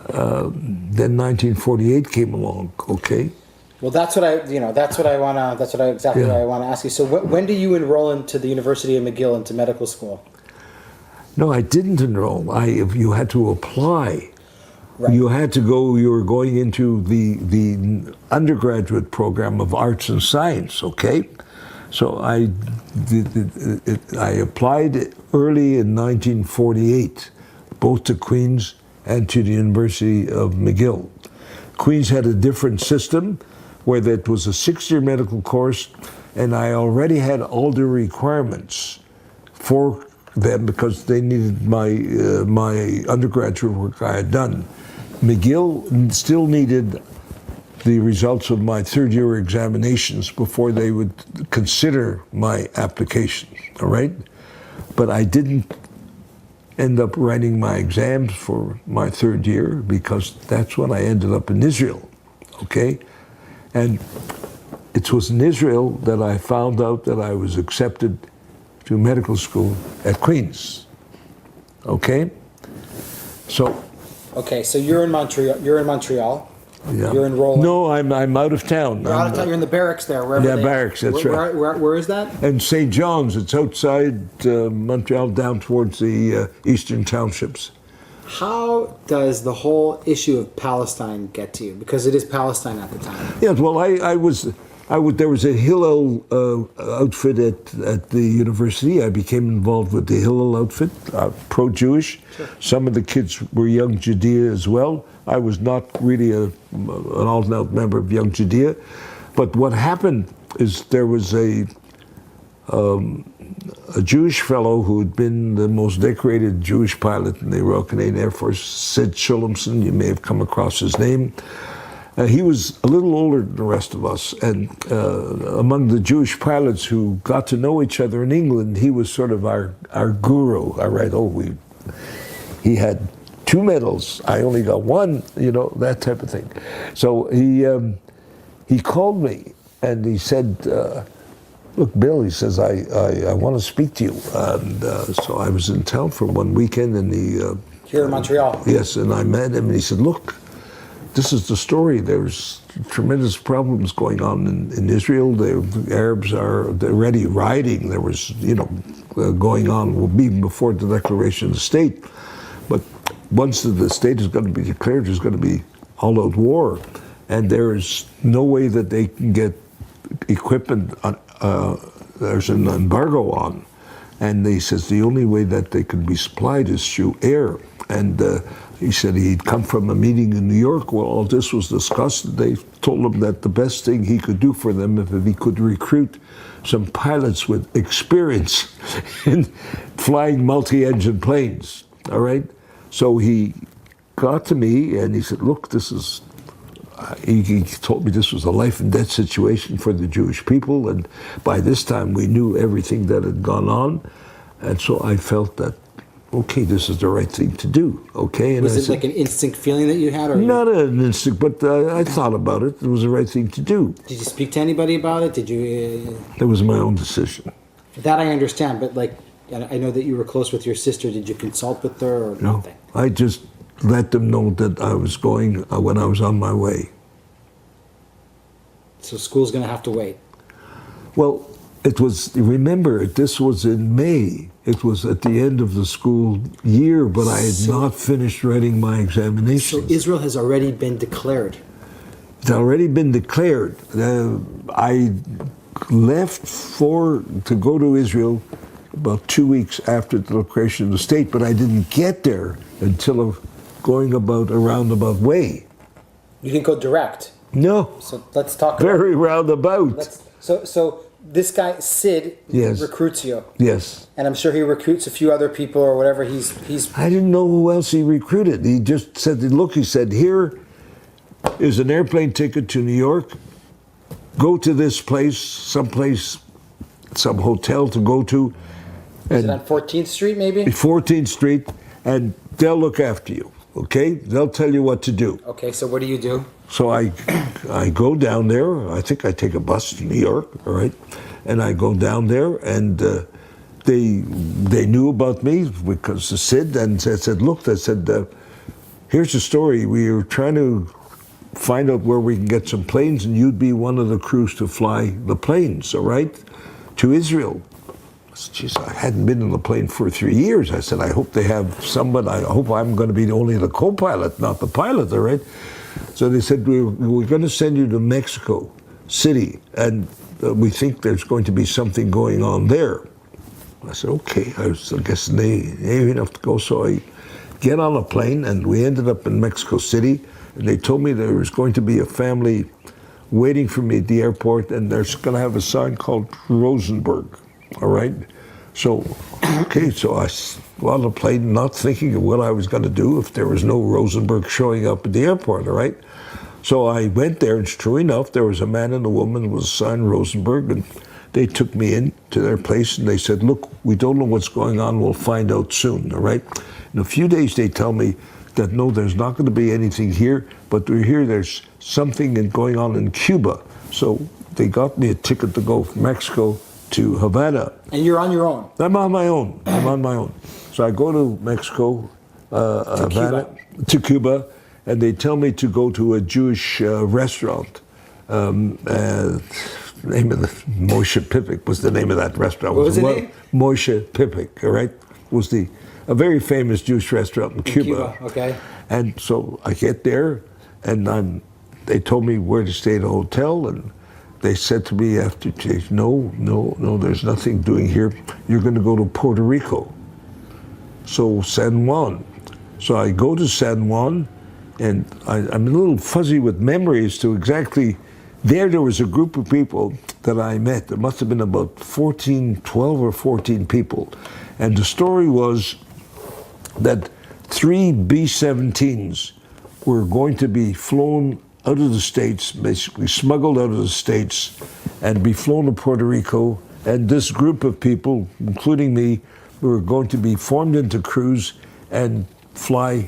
then 1948 came along. Okay. Well, that's what I want to ask you. So, when do you enroll into the University of McGill into medical school? No, I didn't enroll. You had to apply. Right. You had to go. You were going into the undergraduate program of arts and science. Okay. So I applied early in 1948, both to Queen's and to the University of McGill. Queen's had a different system where that was a 6-year medical course, and I already had all the requirements for them because they needed my undergraduate work I had done. McGill still needed the results of my 3rd-year examinations before they would consider my application, all right? But I didn't end up writing my exams for my 3rd year because that's when I ended up in Israel, okay? And it was in Israel that I found out that I was accepted to medical school at Queen's, okay? So. Okay, so you're in Montreal. Yeah. You're enrolling. No, I'm out of town. You're out of town. You're in the barracks there. Barracks. That's right. Where is that? And St. John's. It's outside Montreal, down towards the eastern townships. How does the whole issue of Palestine get to you? Because it is Palestine at the time. Yes. Well, there was a Hillel outfit at the university. I became involved with the Hillel outfit, pro-Jewish. Sure. Some of the kids were Young Judea as well. I was not really an all-out member of Young Judea. But what happened is there was a Jewish fellow who had been the most decorated Jewish pilot in the Royal Canadian Air Force, Sid Shulamson. You may have come across his name. He was a little older than the rest of us, and among the Jewish pilots who got to know each other in England, he was sort of our guru. All right, he had 2 medals, I only got 1, that type of thing. So he called me and he said, look, Bill, he says, I want to speak to you. And so I was in town for 1 weekend, and here in Montreal. Yes, and I met him, and he said, look, this is the story. There's tremendous problems going on in Israel. The Arabs are already rioting. There was, going on even before the declaration of the state. But once the state is going to be declared, there's going to be all-out war, and there is no way that they can get equipment. There's an embargo on, and he says the only way that they could be supplied is through air. And he said he'd come from a meeting in New York where all this was discussed. They told him that the best thing he could do for them if he could recruit some pilots with experience in flying multi-engine planes, all right? So he got to me and he said, look, this is, he told me this was a life and death situation for the Jewish people, and by this time we knew everything that had gone on, and so I felt that, okay, this is the right thing to do, okay? And was it like an instinct feeling that you had? Or not an instinct, but I thought about it. It was the right thing to do. Did you speak to anybody about it? Did you? It was my own decision. That I understand, but like, I know that you were close with your sister. Did you consult with her or nothing? No, I just let them know that I was going when I was on my way. So school's going to have to wait. Well, it was, remember, this was in May. It was at the end of the school year, but I had not finished writing my examinations. So Israel has already been declared. It's already been declared. I left to go to Israel about 2 weeks after the declaration of the state, but I didn't get there until going about a roundabout way. You didn't go direct. No. So let's talk. Very roundabout. So this guy Sid recruits you. Yes. And I'm sure he recruits a few other people or whatever. He's. I didn't know who else he recruited. He just said, look, he said, here is an airplane ticket to New York. Go to this place, some hotel to go to. Is it on 14th Street, maybe? 14th Street, and they'll look after you, okay? They'll tell you what to do. Okay, so what do you do? So I go down there. I think I take a bus to New York, all right? And I go down there, and they knew about me because of Sid, and they said, look, they said, here's the story. We were trying to find out where we can get some planes, and you'd be one of the crews to fly the planes, all right, to Israel. Jeez, I hadn't been in the plane for 3 years. I said, I hope they have someone. I hope I'm going to be only the co-pilot, not the pilot, all right? So they said, we're going to send you to Mexico City, and we think there's going to be something going on there. I said, okay, I guess they enough to go. So I get on a plane, and we ended up in Mexico City, and they told me there was going to be a family waiting for me at the airport, and they're going to have a sign called Rosenberg. All right. So, okay, so I got on the plane not thinking of what I was going to do if there was no Rosenberg showing up at the airport, all right? So I went there, and true enough, there was a man and a woman with a sign Rosenberg, and they took me in to their place, and they said, look, we don't know what's going on. We'll find out soon, all right? In a few days, they tell me that, no, there's not going to be anything here, but we hear there's something going on in Cuba. So they got me a ticket to go from Mexico to Havana. And you're on your own? I'm on my own. I'm on my own. So I go to Mexico, Havana, to Cuba, and they tell me to go to a Jewish restaurant. Name of the Moshe Pipik was the name of that restaurant. What was the name? Moshe Pipik, all right? Was a very famous Jewish restaurant in Cuba. Okay. And so I get there, and they told me where to stay at a hotel, and they said to me after, no, there's nothing doing here. You're going to go to Puerto Rico. So San Juan. So I go to San Juan, and I'm a little fuzzy with memory as to exactly, there was a group of people that I met. There must have been about 12 or 14 people. And the story was that 3 B-17s were going to be flown out of the States, basically smuggled out of the States, and be flown to Puerto Rico. And this group of people, including me, were going to be formed into crews and fly.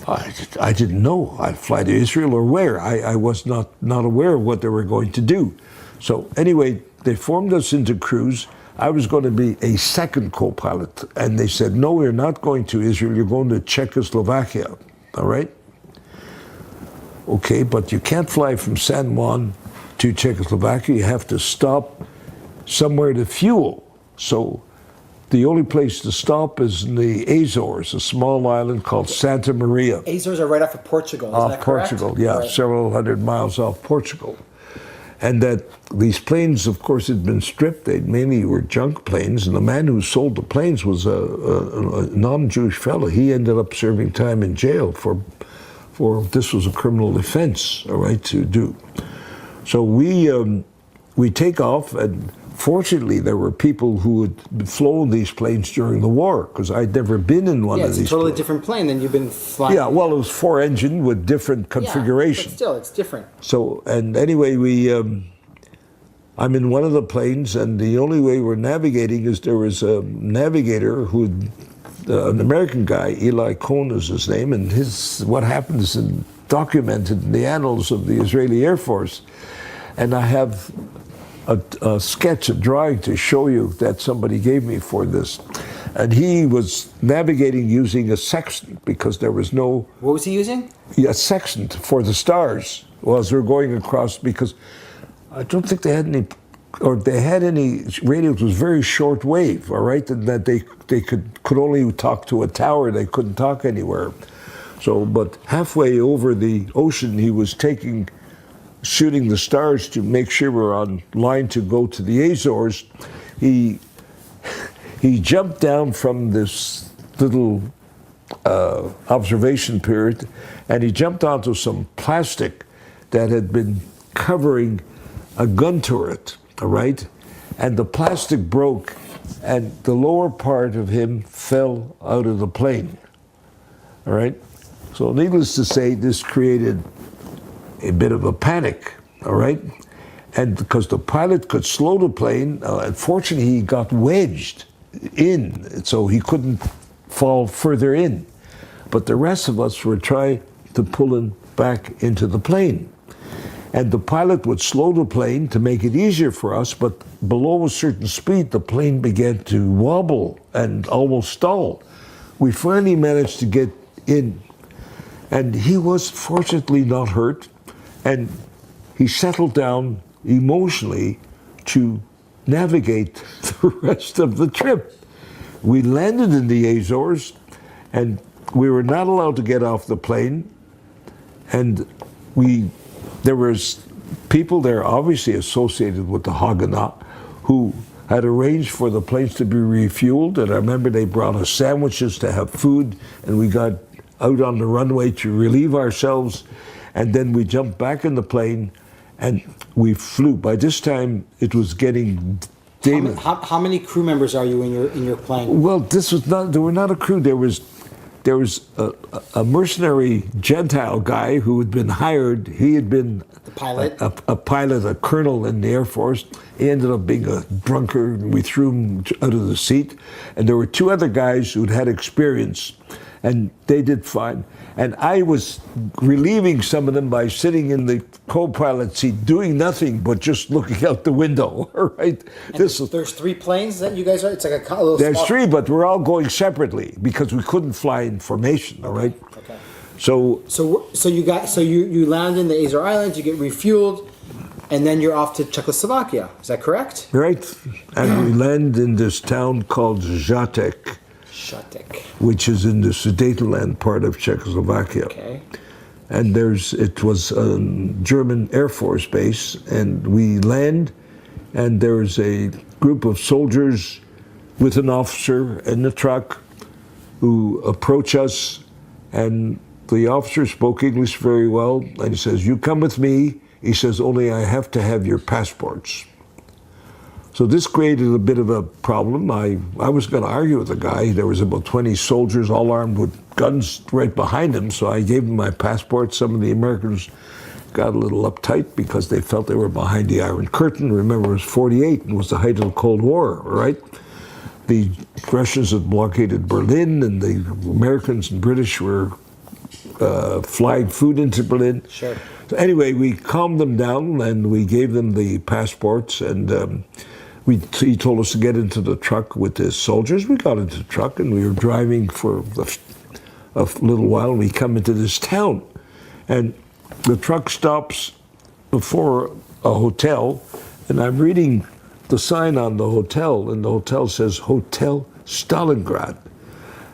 I didn't know. I'd fly to Israel or where. I was not aware of what they were going to do. So anyway, they formed us into crews. I was going to be a second co-pilot. And they said, no, you're not going to Israel. You're going to Czechoslovakia. All right? Okay, but you can't fly from San Juan to Czechoslovakia. You have to stop somewhere to fuel. So the only place to stop is in the Azores, a small island called Santa Maria. Azores are right off of Portugal, isn't that correct? Portugal, yeah, Right. several hundred miles off Portugal. And that these planes, of course, had been stripped. They mainly were junk planes, and the man who sold the planes was a non-Jewish fellow. He ended up serving time in jail for this was a criminal offense, all right, to do. So we take off, and fortunately, there were people who had flown these planes during the war, because I'd never been in one of these. Yeah, it's a totally planes. different plane than you've been flying. Yeah, well, it was 4-engine with different configuration. Yeah, but still, it's different. So, and anyway, I'm in one of the planes, and the only way we're navigating is there was a navigator an American guy, Eli Cohn is his name, and what happens is documented in the annals of the Israeli Air Force. And I have a sketch, a drawing to show you that somebody gave me for this. And he was navigating using a sextant because there was no... What was he using? A sextant for the stars as they're going across, because I don't think they had any, or they had any radio. It was very short wave, all right, and that they could only talk to a tower. They couldn't talk anywhere. So, but halfway over the ocean, he was shooting the stars to make sure we're on line to go to the Azores. He jumped down from this little observation period, and he jumped onto some plastic that had been covering a gun turret, all right? And the plastic broke, and the lower part of him fell out of the plane, all right? So needless to say, this created a bit of a panic, all right? And because the pilot could slow the plane, unfortunately he got wedged in, so he couldn't fall further in. But the rest of us were trying to pull him back into the plane. And the pilot would slow the plane to make it easier for us, but below a certain speed, the plane began to wobble and almost stall. We finally managed to get in, and he was fortunately not hurt, and he settled down emotionally to navigate the rest of the trip. We landed in the Azores, and we were not allowed to get off the plane, and there was people there obviously associated with the Haganah who had arranged for the planes to be refueled, and I remember they brought us sandwiches to have food, and we got out on the runway to relieve ourselves, and then we jumped back in the plane and we flew. By this time it was getting daily. How many crew members are you in your plane? Well, there were not a crew. There was a mercenary Gentile guy who had been hired. He had been The pilot? a pilot, a colonel in the Air Force. He ended up being a drunkard, and we threw him out of the seat. And there were two other guys who'd had experience, and they did fine. And I was relieving some of them by sitting in the co-pilot seat, doing nothing but just looking out the window. All right. There's three planes that you guys are. It's like a little. There's small... three, but we're all going separately because we couldn't fly in formation. All right. Okay. So you land in the Azore Islands. You get refueled, and then you're off to Czechoslovakia. Is that correct? right, and we land in this town called Žatec, which is in the Sudetenland part of Czechoslovakia. Okay. And it was a German Air Force base, and we land, and there's a group of soldiers with an officer in the truck who approach us, and the officer spoke English very well, and he says, "You come with me." He says, "Only I have to have your passports." So this created a bit of a problem. I was going to argue with the guy. There was about 20 soldiers, all armed with guns right behind him, so I gave him my passport. Some of the Americans got a little uptight because they felt they were behind the Iron Curtain. Remember, it was 1948 and was the height of the Cold War, right? The Russians had blockaded Berlin, and the Americans and British were flying food into Berlin. Sure. So anyway, we calmed them down, and we gave them the passports, and he told us to get into the truck with his soldiers. We got into the truck, and we were driving for a little while, and we come into this town. And the truck stops before a hotel, and I'm reading the sign on the hotel, and the hotel says Hotel Stalingrad.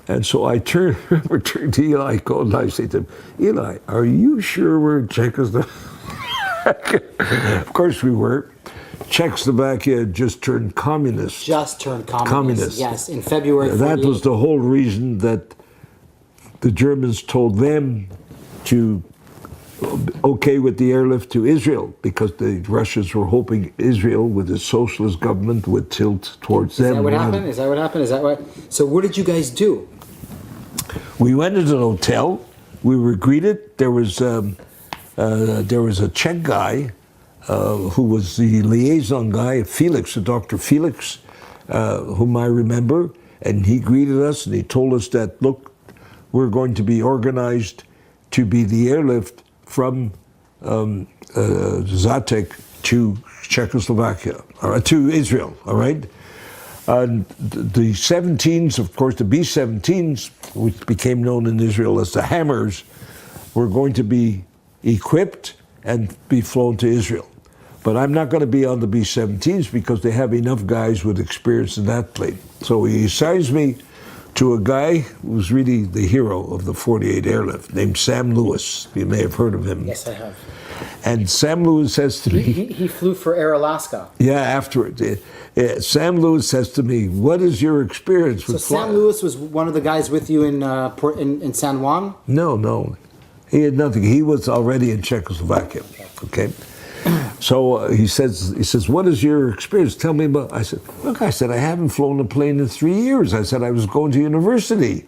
And so I remember turned to Eli Cohen and I said to him, Eli, are you sure we're in Czechoslovakia? Of course we were. Czechoslovakia had just turned communist. Just turned communist. Yes, in February. That was the whole reason that the Germans told them to okay with the airlift to Israel, because the Russians were hoping Israel, with its socialist government, would tilt towards them. Is that what happened? Is that what happened? Is that what? So what did you guys do? We went into an hotel. We were greeted. There was a Czech guy who was the liaison guy, Felix, Dr. Felix, whom I remember, and he greeted us and he told us that, look, we're going to be organized to be the airlift from Zatek to Czechoslovakia, to Israel, all right? And the 17s, of course, the B-17s, which became known in Israel as the Hammers, were going to be equipped and be flown to Israel. But I'm not going to be on the B-17s because they have enough guys with experience in that plane. So he assigns me to a guy who was really the hero of the 48 airlift, named Sam Lewis. You may have heard of him. Yes, I have. And Sam Lewis says to me... He flew for Air Alaska. Yeah, afterwards. Sam Lewis says to me, what is your experience with flying? Sam Lewis was one of the guys with you in San Juan? No. He had nothing. He was already in Czechoslovakia. Okay? So he says, what is your experience? Tell me about... I said, look, I haven't flown a plane in 3 years. I said, I was going to university.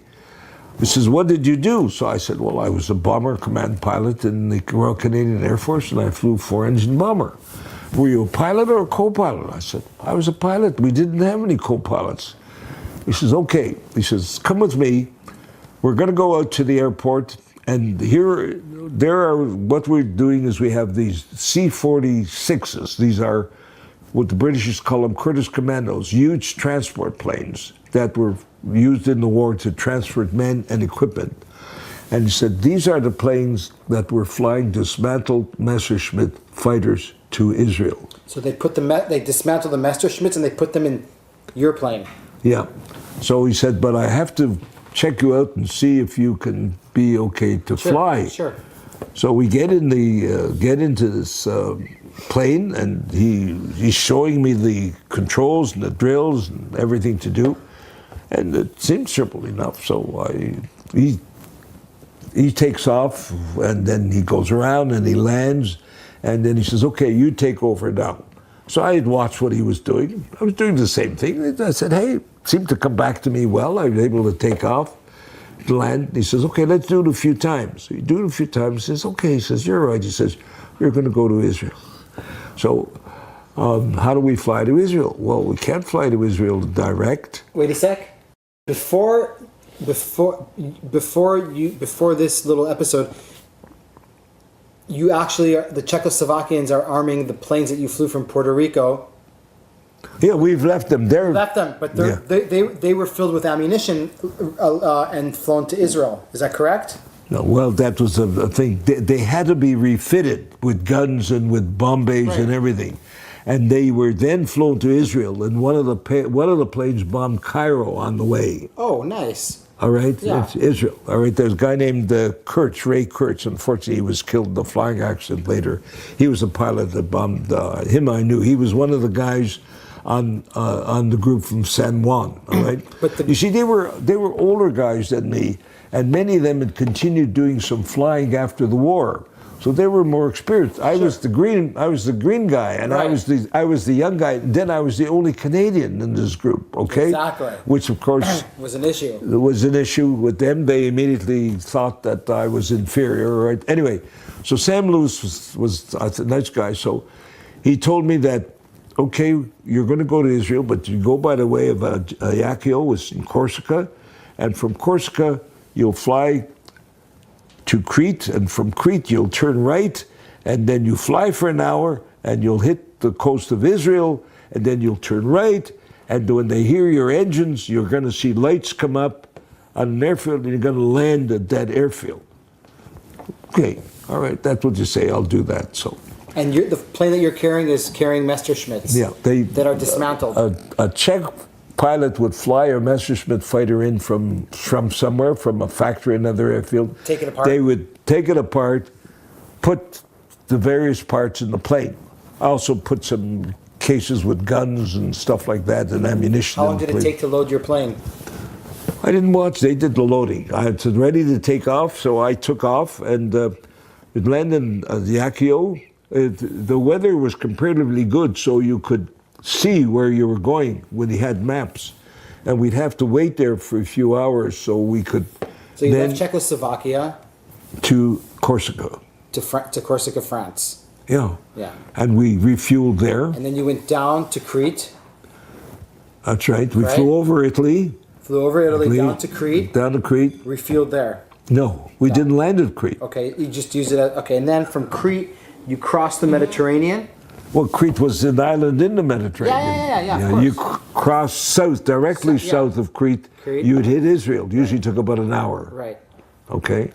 He says, what did you do? So I said, well, I was a bomber command pilot in the Royal Canadian Air Force, and I flew a 4-engine bomber. Were you a pilot or a co-pilot? I said, I was a pilot. We didn't have any co-pilots. He says, okay. He says, come with me. We're going to go out to the airport, and what we're doing is we have these C-46s. These are what the British call them Curtiss Commandos, huge transport planes that were used in the war to transport men and equipment. And he said, these are the planes that were flying dismantled Messerschmitt fighters to Israel. So they dismantled the Messerschmitts and they put them in your plane. Yeah. So he said, but I have to check you out and see if you can be okay to fly. Sure. So we get into this plane, and he's showing me the controls and the drills and everything to do, and it seemed simple enough. So he takes off, and then he goes around and he lands, and then he says, "Okay, you take over now." So I had watched what he was doing. I was doing the same thing. I said, "Hey, it seemed to come back to me well. I was able to take off." Land. He says, okay, let's do it a few times. So you do it a few times. He says, okay. He says, you're right. He says, we're going to go to Israel. So how do we fly to Israel? Well, we can't fly to Israel direct. Wait a sec. Before this little episode, you actually the Czechoslovakians are arming the planes that you flew from Puerto Rico. Yeah, we've left them. But they were filled with ammunition and flown to Israel. Is that correct? No, well, that was a thing. They had to be refitted with guns and with bomb bays and everything, and they were then flown to Israel. And one of the planes bombed Cairo on the way. Oh, nice. All right, yeah. It's Israel. All right, there's a guy named Ray Kurtz. Unfortunately, he was killed in a flying accident later. He was a pilot that bombed him. I knew he was one of the guys on the group from San Juan. All right, you see, they were older guys than me, and many of them had continued doing some flying after the war. So they were more experienced. I was the green guy, and I was the young guy. And then I was the only Canadian in this group. Okay, exactly. Which of course was an issue. There was an issue with them. They immediately thought that I was inferior. Right. Anyway, so Sam Lewis was a nice guy. So he told me that, okay, you're going to go to Israel, but you go by the way of Ajaccio, which is in Corsica, and from Corsica you'll fly to Crete, and from Crete you'll turn right, and then you fly for an hour, and you'll hit the coast of Israel, and then you'll turn right, and when they hear your engines, you're going to see lights come up on an airfield, and you're going to land at that airfield. Okay, all right, that's what you say, I'll do that. So. And the plane that you're carrying is carrying Messerschmitts. Yeah, that are dismantled. A Czech pilot would fly a Messerschmitt fighter in from somewhere, from a factory, another airfield. Take it apart. They would take it apart, put the various parts in the plane. Also put some cases with guns and stuff like that and ammunition. How long did it take to load your plane? I didn't watch. They did the loading. I was ready to take off, so I took off, and it landed in Yakio. The weather was comparatively good, so you could see where you were going when he had maps. And we'd have to wait there for a few hours so we could So you then left Czechoslovakia to Corsica. to Corsica, France. Yeah. Yeah. And we refueled there. And then you went down to Crete. That's right. We Right. flew over Italy. Flew over Italy, down to Crete, Down to Crete. refueled there. No, we didn't land at Crete. Okay, you just use it as, okay, and then from Crete, you cross the Mediterranean. Well, Crete was an island in the Mediterranean. Yeah, of You course. cross south, directly Yeah. south of Crete, Crete. you'd hit Israel. Usually took about an hour. Right. Okay?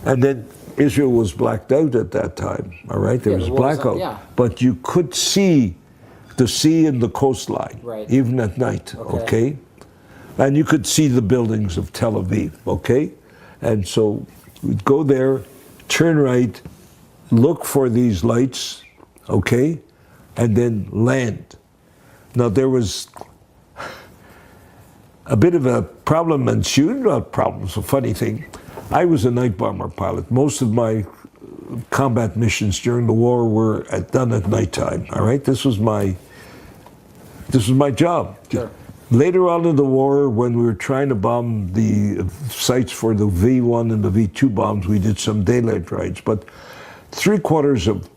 And then Israel was blacked out at that time, all right? There Yeah, was the war was on, blackout. yeah. But you could see the sea and the coastline, Right. even at night, Okay. okay? And you could see the buildings of Tel Aviv, okay? And so we'd go there, turn right, look for these lights, okay? And then land. Now there was a bit of a problem ensued, not problem, it's a funny thing. I was a night bomber pilot. Most of my combat missions during the war were done at nighttime, all right? This was my job. Sure. Later on in the war, when we were trying to bomb the sites for the V1 and the V2 bombs, we did some daylight rides, but 3/4 of,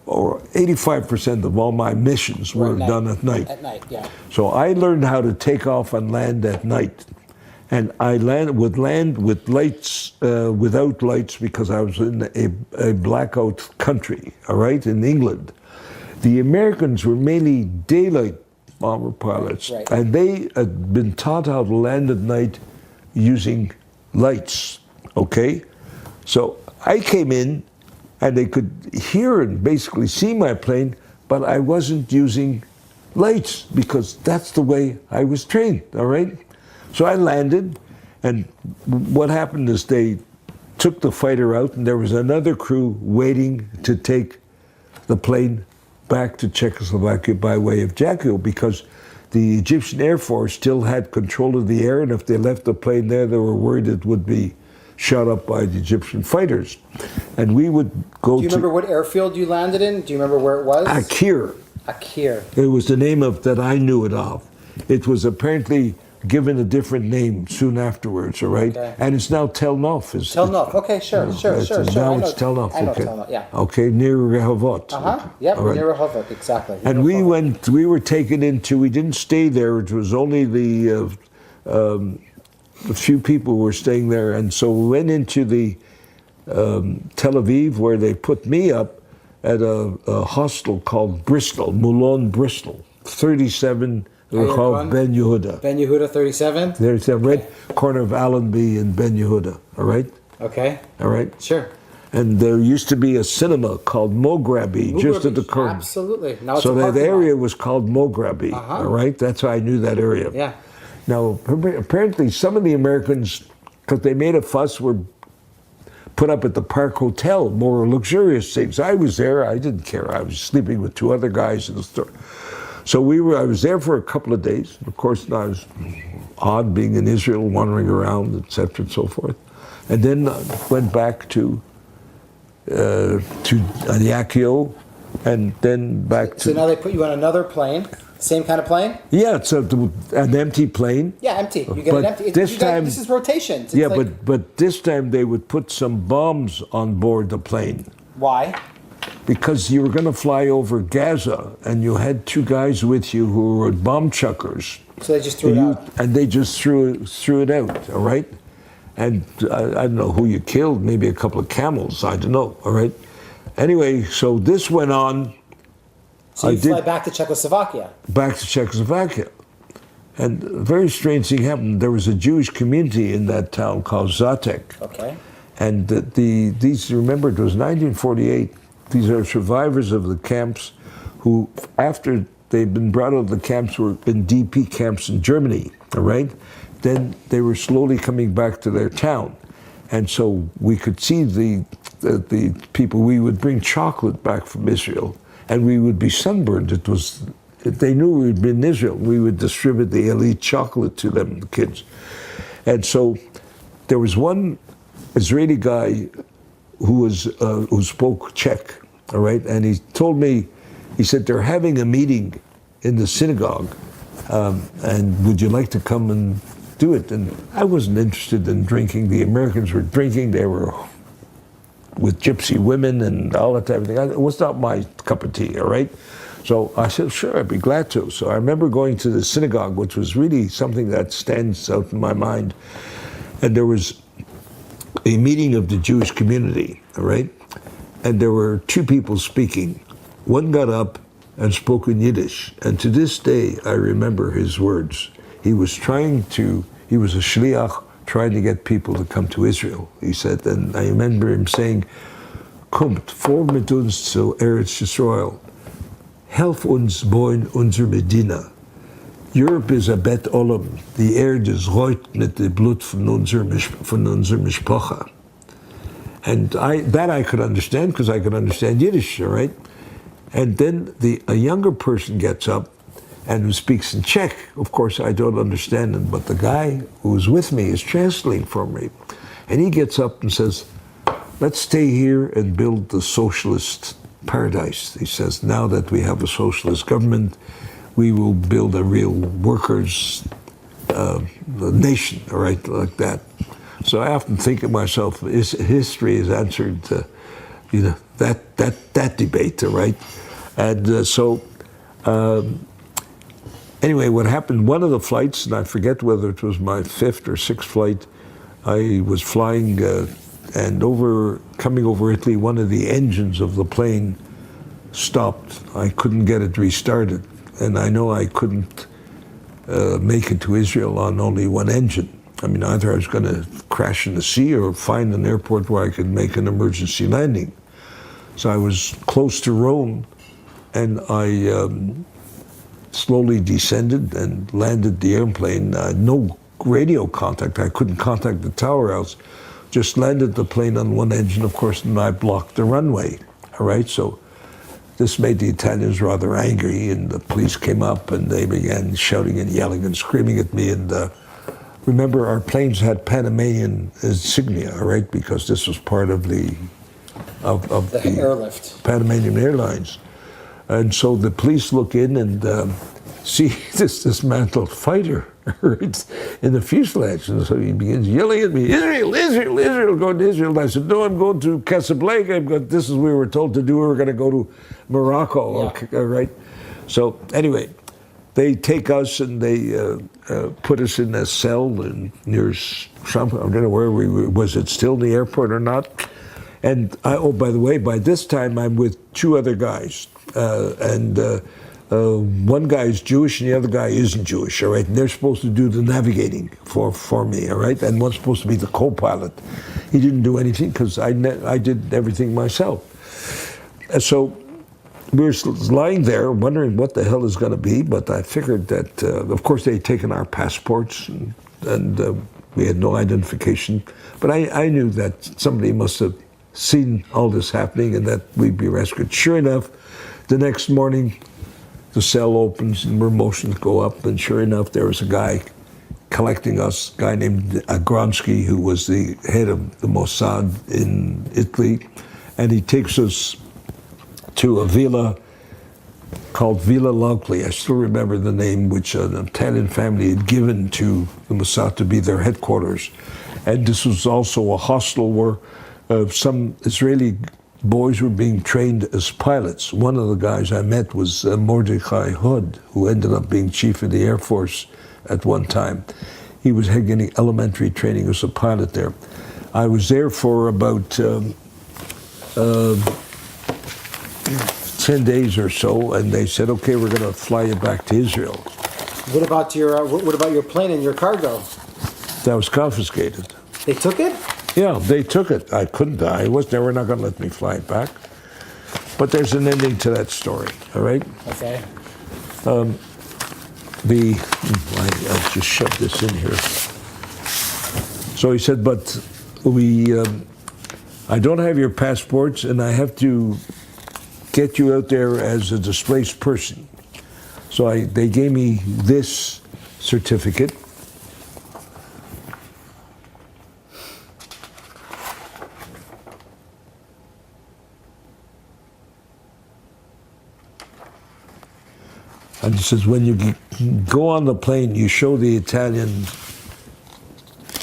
or 85% of all my missions were At night. done at night. At night, yeah. So I learned how to take off and land at night. And I would land with lights, without lights, because I was in a blackout country, all right, in England. The Americans were mainly daylight bomber pilots, Right. and they had been taught how to land at night using lights, okay? So I came in, and they could hear and basically see my plane, but I wasn't using lights, because that's the way I was trained, all right? So I landed, and what happened is they took the fighter out, and there was another crew waiting to take the plane back to Czechoslovakia by way of Jakio, because the Egyptian Air Force still had control of the air, and if they left the plane there, they were worried it would be shot up by the Egyptian fighters. And we would go Do you remember what airfield you landed in? Do you remember where it was? Akir. Akir. It was the name of that I knew it of. It was apparently given a different name soon afterwards, all right? Okay. And it's now Tel Nof. Tel Nof. Okay, sure. Now it's Tel Nof, I know okay. Tel Nof, yeah. Okay, near Rehovot. Yep, All right. near Rehovot, exactly. And we were taken into, we didn't stay there, it was only the few people who were staying there, and so we went into the Tel Aviv, where they put me up at a hostel called Bristol, Moulon Bristol, 37 Rehov Ben Yehuda. Ben Yehuda 37? There's a red corner of Allenby and Ben Yehuda, all right? Okay. All right? Sure. And there used to be a cinema called Mograbi, just at the corner. Absolutely. Now it's So a that parking lot. area was called Mograbi, all right? That's how I knew that area. Yeah. Now, apparently some of the Americans, because they made a fuss, were put up at the Park Hotel, more luxurious things. I was there, I didn't care. I was sleeping with 2 other guys in the store. So I was there for a couple of days. Of course, I was odd being in Israel, wandering around, etc. and so forth. And then went back to Anyakio, and then back to... So now they put you on another plane. Same kind of plane? Yeah, it's an empty plane. Yeah, empty. You get But an empty. this time- this is rotations. It's Yeah, like- but this time they would put some bombs on board the plane, Why? because you were going to fly over Gaza, and you had 2 guys with you who were bomb chuckers. So they just threw it out. And they just threw it out, all right? And I don't know who you killed, maybe a couple of camels, I don't know, all right? Anyway, so this went on So you I did- fly back to Czechoslovakia. back to Czechoslovakia. And a very strange thing happened. There was a Jewish community in that town called Zatek. Okay. And these, remember, it was 1948. These are survivors of the camps who, after they'd been brought out of the camps, were in DP camps in Germany, all right? Then they were slowly coming back to their town. And so we could see the people. We would bring chocolate back from Israel, and we would be sunburned. They knew we'd been in Israel. We would distribute the elite chocolate to them, the kids. And so there was one Israeli guy who spoke Czech, all right? And he told me, he said, they're having a meeting in the synagogue, and would you like to come and do it? And I wasn't interested in drinking. The Americans were drinking. They were with gypsy women and all that type of thing. It was not my cup of tea, all right? So I said, sure, I'd be glad to. So I remember going to the synagogue, which was really something that stands out in my mind. And there was a meeting of the Jewish community, all right? And there were two people speaking. One got up and spoke in Yiddish. And to this day, I remember his words. He was a shliach trying to get people to come to Israel, he said. And I remember him saying, Kommt, vor mit uns zu Eretz Yisrael. Help uns bauen unsere Medina. Europe is a bet olam. Die Erde is roit mit dem Blut von unserer Mishpacha. And that I could understand, because I could understand Yiddish, all right? And then a younger person gets up and who speaks in Czech. Of course, I don't understand him, but the guy who was with me is translating for me. And he gets up and says, let's stay here and build the socialist paradise. He says, now that we have a socialist government, we will build a real workers' nation, all right, like that. So I often think of myself, history has answered, that debate, all right? And anyway, what happened, one of the flights, and I forget whether it was my fifth or sixth flight, I was flying and coming over Italy, one of the engines of the plane stopped. I couldn't get it restarted. And I know I couldn't make it to Israel on only one engine. I mean, either I was going to crash in the sea or find an airport where I could make an emergency landing. So I was close to Rome, and I slowly descended and landed the airplane. No radio contact. I couldn't contact the tower else. Just landed the plane on one engine, of course, and I blocked the runway. All right, so this made the Italians rather angry, and the police came up and they began shouting and yelling and screaming at me. And remember, our planes had Panamanian insignia, all right, because this was part of the airlift. Panamanian Airlines. And so the police look in and see this dismantled fighter right, in the fuselage. And so he begins yelling at me, Israel, Israel, Israel, going to Israel. And I said, no, I'm going to Casablanca. This is what we were told to do. We were going to go to Morocco, yeah. Okay, right? So anyway, they take us and they put us in a cell near some, I don't know where we were. Was it still in the airport or not? And by the way, by this time I'm with two other guys. One guy is Jewish and the other guy isn't Jewish, all right? And they're supposed to do the navigating for me, all right? And one's supposed to be the co-pilot. He didn't do anything because I did everything myself. And so we were lying there wondering what the hell is going to be, but I figured that, of course, they had taken our passports and we had no identification. But I knew that somebody must have seen all this happening and that we'd be rescued. Sure enough, the next morning, the cell opens and motions go up, and sure enough, there was a guy collecting us, a guy named Agronsky, who was the head of the Mossad in Italy, and he takes us to a villa called Villa Lonkley. I still remember the name, which an Italian family had given to the Mossad to be their headquarters. And this was also a hostel where some Israeli boys were being trained as pilots. One of the guys I met was Mordechai Hood, who ended up being chief of the Air Force at one time. He was getting elementary training as a pilot there. I was there for about 10 days or so, and they said, okay, we're going to fly you back to Israel. What about your plane and your cargo? That was confiscated. They took it? Yeah, they took it. I couldn't die. They were not going to let me fly it back. But there's an ending to that story, all right? Okay. I'll just shove this in here. So he said, but I don't have your passports, and I have to get you out there as a displaced person. So they gave me this certificate. And he says, when you go on the plane, you show the Italian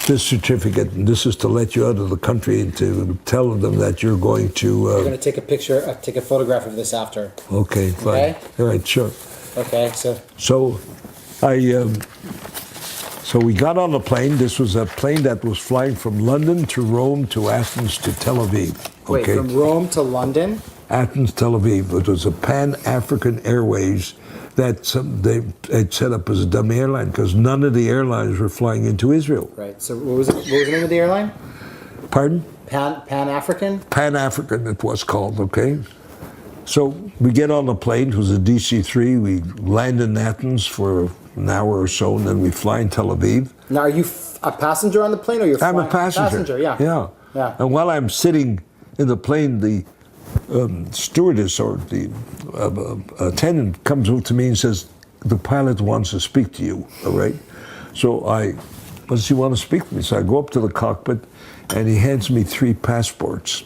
this certificate, and this is to let you out of the country and to tell them that you're going to... You're going to take a picture, take a photograph of this after. Okay, fine. Okay? All right, sure. Okay, so we got on the plane. This was a plane that was flying from London to Rome to Athens to Tel Aviv. Wait, Okay? from Rome to London? Athens, Tel Aviv. It was a Pan-African Airways that they had set up as a dummy airline because none of the airlines were flying into Israel. Right. So what was the name of the airline? Pardon? Pan-African? Pan-African it was called, okay? So we get on the plane. It was a DC-3. We land in Athens for an hour or so, and then we fly in Tel Aviv. Now, are you a passenger on the plane, or you're flying? I'm a passenger. Passenger, yeah. Yeah. And while I'm sitting in the plane, the stewardess or the attendant comes over to me and says, the pilot wants to speak to you, all right? So what does he want to speak to me? So I go up to the cockpit, and he hands me 3 passports.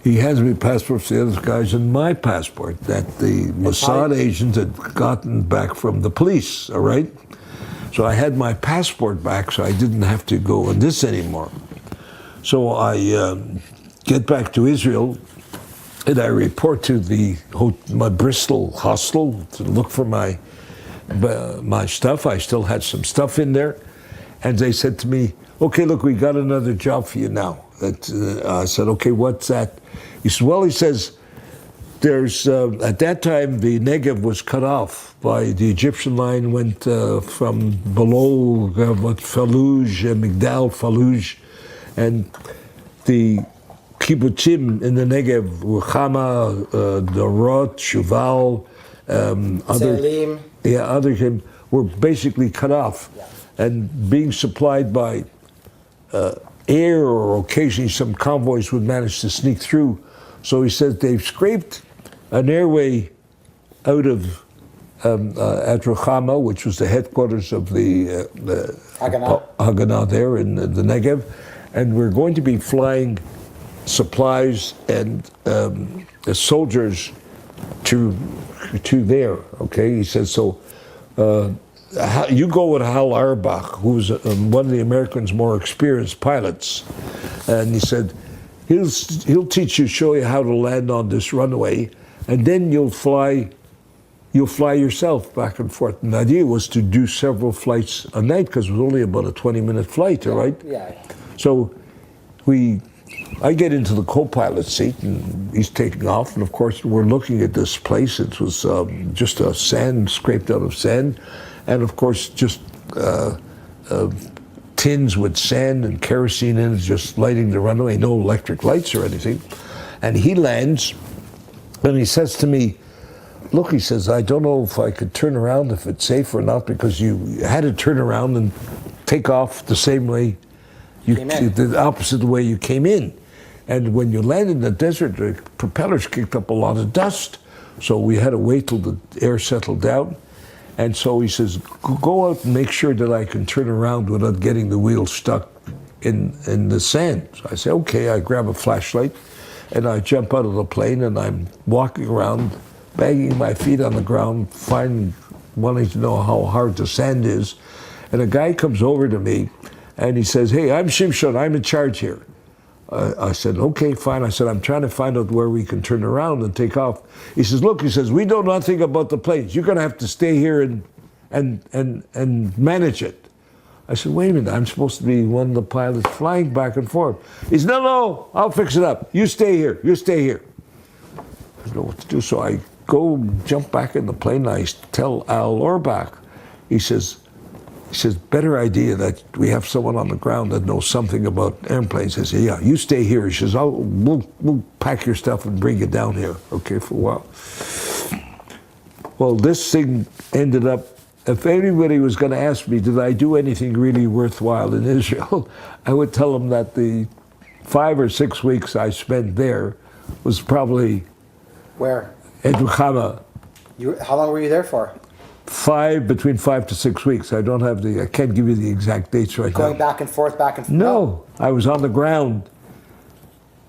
He hands me passports to the other guys and my passport that the Mossad agents had gotten back from the police, all right? So I had my passport back, so I didn't have to go on this anymore. So I get back to Israel, and I report to my Bristol hostel to look for my stuff. I still had some stuff in there, and they said to me, okay, look, we got another job for you now. I said, okay, what's that? He said, well, he says, there's, at that time, the Negev was cut off by the Egyptian line, went from below Fallujah, Migdal, Fallujah, and the kibbutzim in the Negev, Ruchama, Dorot, Shuval, other were basically cut off and being supplied by air, or occasionally some convoys would manage to sneak through. So he says they've scraped an airway out of at Ruchama, which was the headquarters of the Haganah there in the Negev, and we're going to be flying supplies and soldiers to there. Okay, he says so. You go with Hal Arbach, who's one of the Americans' more experienced pilots, and he said he'll teach you, show you how to land on this runway, and then you'll fly yourself back and forth. And the idea was to do several flights a night because it was only about a 20-minute flight, all right? Yeah. So I get into the co-pilot seat, and he's taking off, and of course we're looking at this place. It was just a sand, scraped out of sand, and of course just tins with sand and kerosene in it, just lighting the runway, no electric lights or anything. And he lands, and he says to me, look, he says, I don't know if I could turn around, if it's safe or not, because you had to turn around and take off the same way, the opposite way you came in. And when you landed in the desert, the propellers kicked up a lot of dust. So we had to wait till the air settled down. And so he says, go out and make sure that I can turn around without getting the wheel stuck in the sand. So I say, okay, I grab a flashlight and I jump out of the plane, and I'm walking around, banging my feet on the ground, wanting to know how hard the sand is. And a guy comes over to me and he says, hey, I'm Shimshon, I'm in charge here. I said, okay, fine. I said, I'm trying to find out where we can turn around and take off. He says, look, he says, we know nothing about the planes. You're going to have to stay here and manage it. I said, wait a minute, I'm supposed to be one of the pilots flying back and forth. He said, no, I'll fix it up. You stay here, I don't know what to do. So I go jump back in the plane, and I tell Al Orbach. He says, better idea that we have someone on the ground that knows something about airplanes. I said, yeah, you stay here. He says, we'll pack your stuff and bring you down here, okay, for a while. Well, this thing ended up, if anybody was going to ask me, did I do anything really worthwhile in Israel, I would tell them that the 5 or 6 weeks I spent there was probably Where? at Ruchama. How long were you there for? Between 5 to 6 weeks. I can't give you the exact dates right now. Going back and forth, back and forth? No, I was on the ground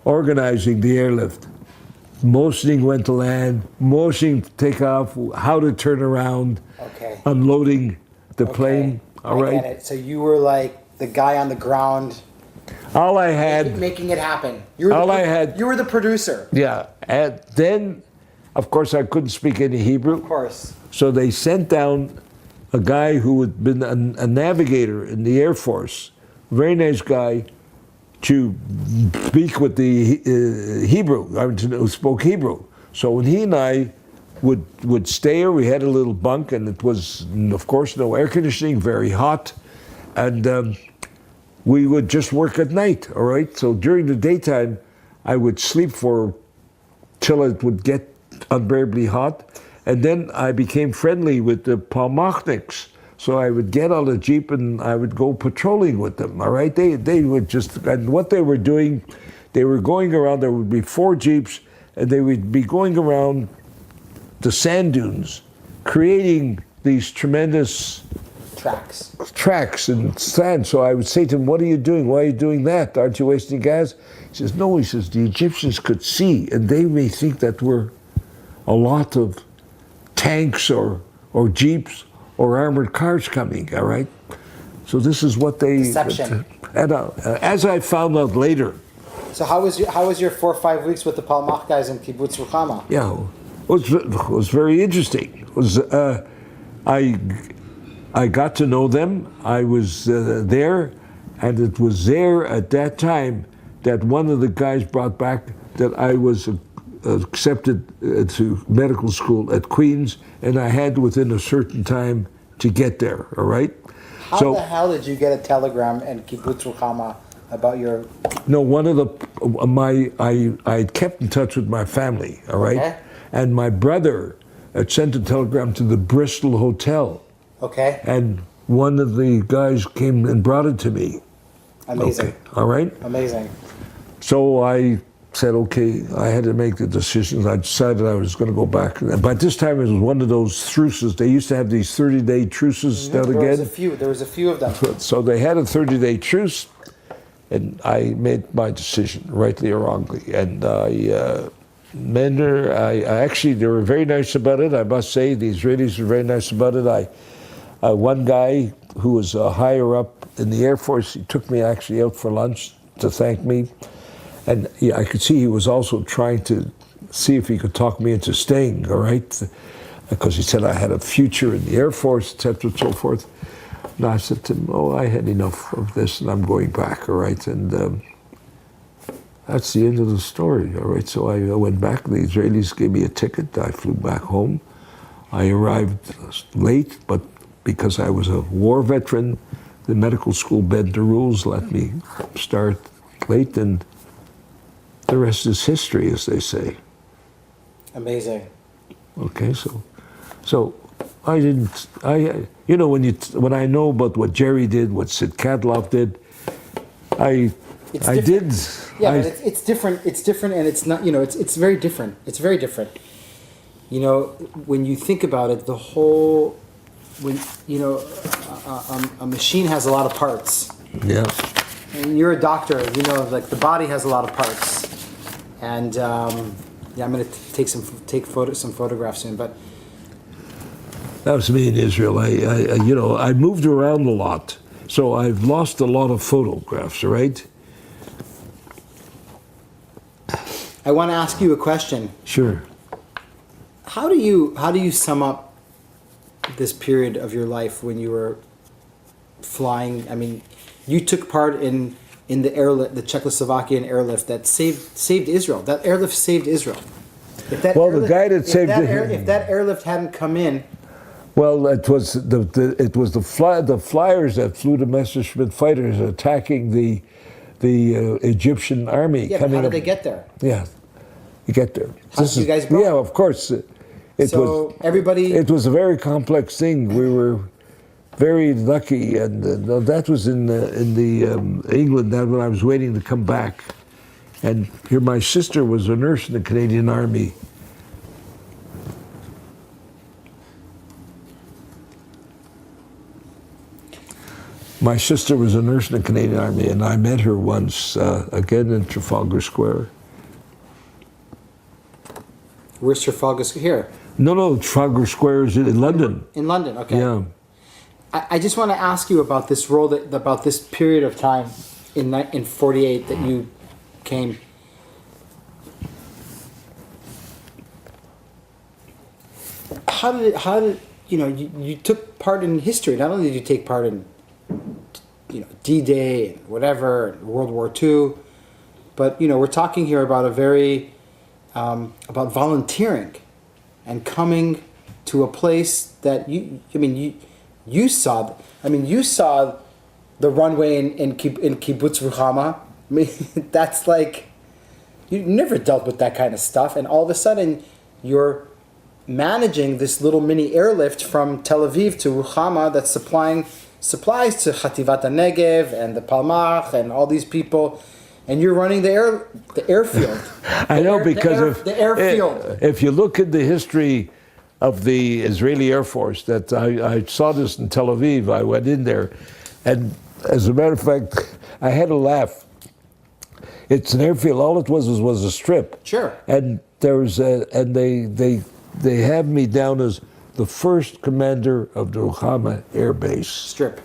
organizing the airlift, motioning when to land, motioning to take off, how to turn around, Okay. unloading the plane. All I right. get it. So you were like the guy on the ground All I had, making it happen. You were All the, I had- You were the producer. yeah. And then, of course, I couldn't speak any Hebrew. Of course. So they sent down a guy who had been a navigator in the Air Force, very nice guy, to speak with the Hebrew, who spoke Hebrew. So when he and I would stay here, we had a little bunk, and it was, of course, no air conditioning, very hot, and we would just work at night, all right? So during the daytime, I would sleep till it would get unbearably hot, and then I became friendly with the Palmachniks. So I would get on a Jeep and I would go patrolling with them, all right? They would just, and what they were doing, they were going around, there would be 4 Jeeps, and they would be going around the sand dunes, creating these tremendous tracks in sand. So I would say to him, what are you doing? Why are you doing that? Aren't you wasting gas? He says, no, he says, the Egyptians could see, and they may think that we're a lot of tanks or Jeeps or armored cars coming, all right? So this is what they... Deception. And as I found out later... So how was your 4 or 5 weeks with the Palmach guys in Kibbutz Ruchama? Yeah, it was very interesting. It was, I got to know them. I was there, and it was there at that time that one of the guys brought back that I was accepted to medical school at Queen's, and I had within a certain time to get there, all right? How the hell did you get a telegram in Kibbutz Ruchama about your... No, one of I kept in touch with my family, all right? Okay. And my brother had sent a telegram to the Bristol Hotel. Okay. And one of the guys came and brought it to me. Amazing. Okay, all right? Amazing. So I said, okay, I had to make the decision. I decided I was going to go back. By this time, it was one of those truces. They used to have these 30-day truces now and again. There was a few of them. So they had a 30-day truce, and I made my decision, rightly or wrongly. And actually, they were very nice about it, I must say. The Israelis were very nice about it. One guy who was higher up in the Air Force, he took me actually out for lunch to thank me. And I could see he was also trying to see if he could talk me into staying, all right? Because he said I had a future in the Air Force, et cetera, and so forth. And I said to him, oh, I had enough of this, and I'm going back, all right? And that's the end of the story, all right? So I went back. The Israelis gave me a ticket. I flew back home. I arrived late, but because I was a war veteran, the medical school bent the rules, let me start late, and the rest is history, as they say. Amazing. Okay, so I didn't, when I know about what Jerry did, what Sid Kadloff did, I did. Yeah, but it's different. It's different, and it's not. It's very different. It's very different. When you think about it, a machine has a lot of parts. Yeah. And you're a doctor. Like the body has a lot of parts. And I'm going to take some photographs soon. But that was me in Israel. I moved around a lot, so I've lost a lot of photographs. Right? I want to ask you a question. Sure. How do you sum up this period of your life when you were flying? I mean, you took part in the airlift, the Czechoslovakian airlift that saved Israel. That airlift saved Israel. If that airlift hadn't come in. Well, it was the flyers that flew the Messerschmitt fighters attacking the Egyptian army. Yeah, but how did they get there? Yeah, you get there. How did you guys go? Yeah, of course. It was a very complex thing. We were very lucky, and that was in England. That when I was waiting to come back, and here my sister was a nurse in the Canadian Army. My sister was a nurse in the Canadian Army, and I met her once again in Trafalgar Square. Where's Trafalgar Square? Here. No, Trafalgar Square is in London. In London, okay. Yeah. I just want to ask you about this role, about this period of time in '48 that you came. How did you took part in history? Not only did you take part in D-Day and whatever, and World War II, but we're talking here about a very about volunteering and coming to a place that you saw the runway in Kibbutz Ruchama. I mean, that's like, you never dealt with that kind of stuff, and all of a sudden you're managing this little mini airlift from Tel Aviv to Ruchama that's supplying supplies to Chativat HaNegev and the Palmach and all these people, and you're running the airfield. I know, because the airfield. If you look at the history of the Israeli Air Force, that I saw this in Tel Aviv. I went in there, and as a matter of fact, I had a laugh. It's an airfield. All it was a strip. Sure. And there was they have me down as the first commander of the Ruchama Air Base. Strip.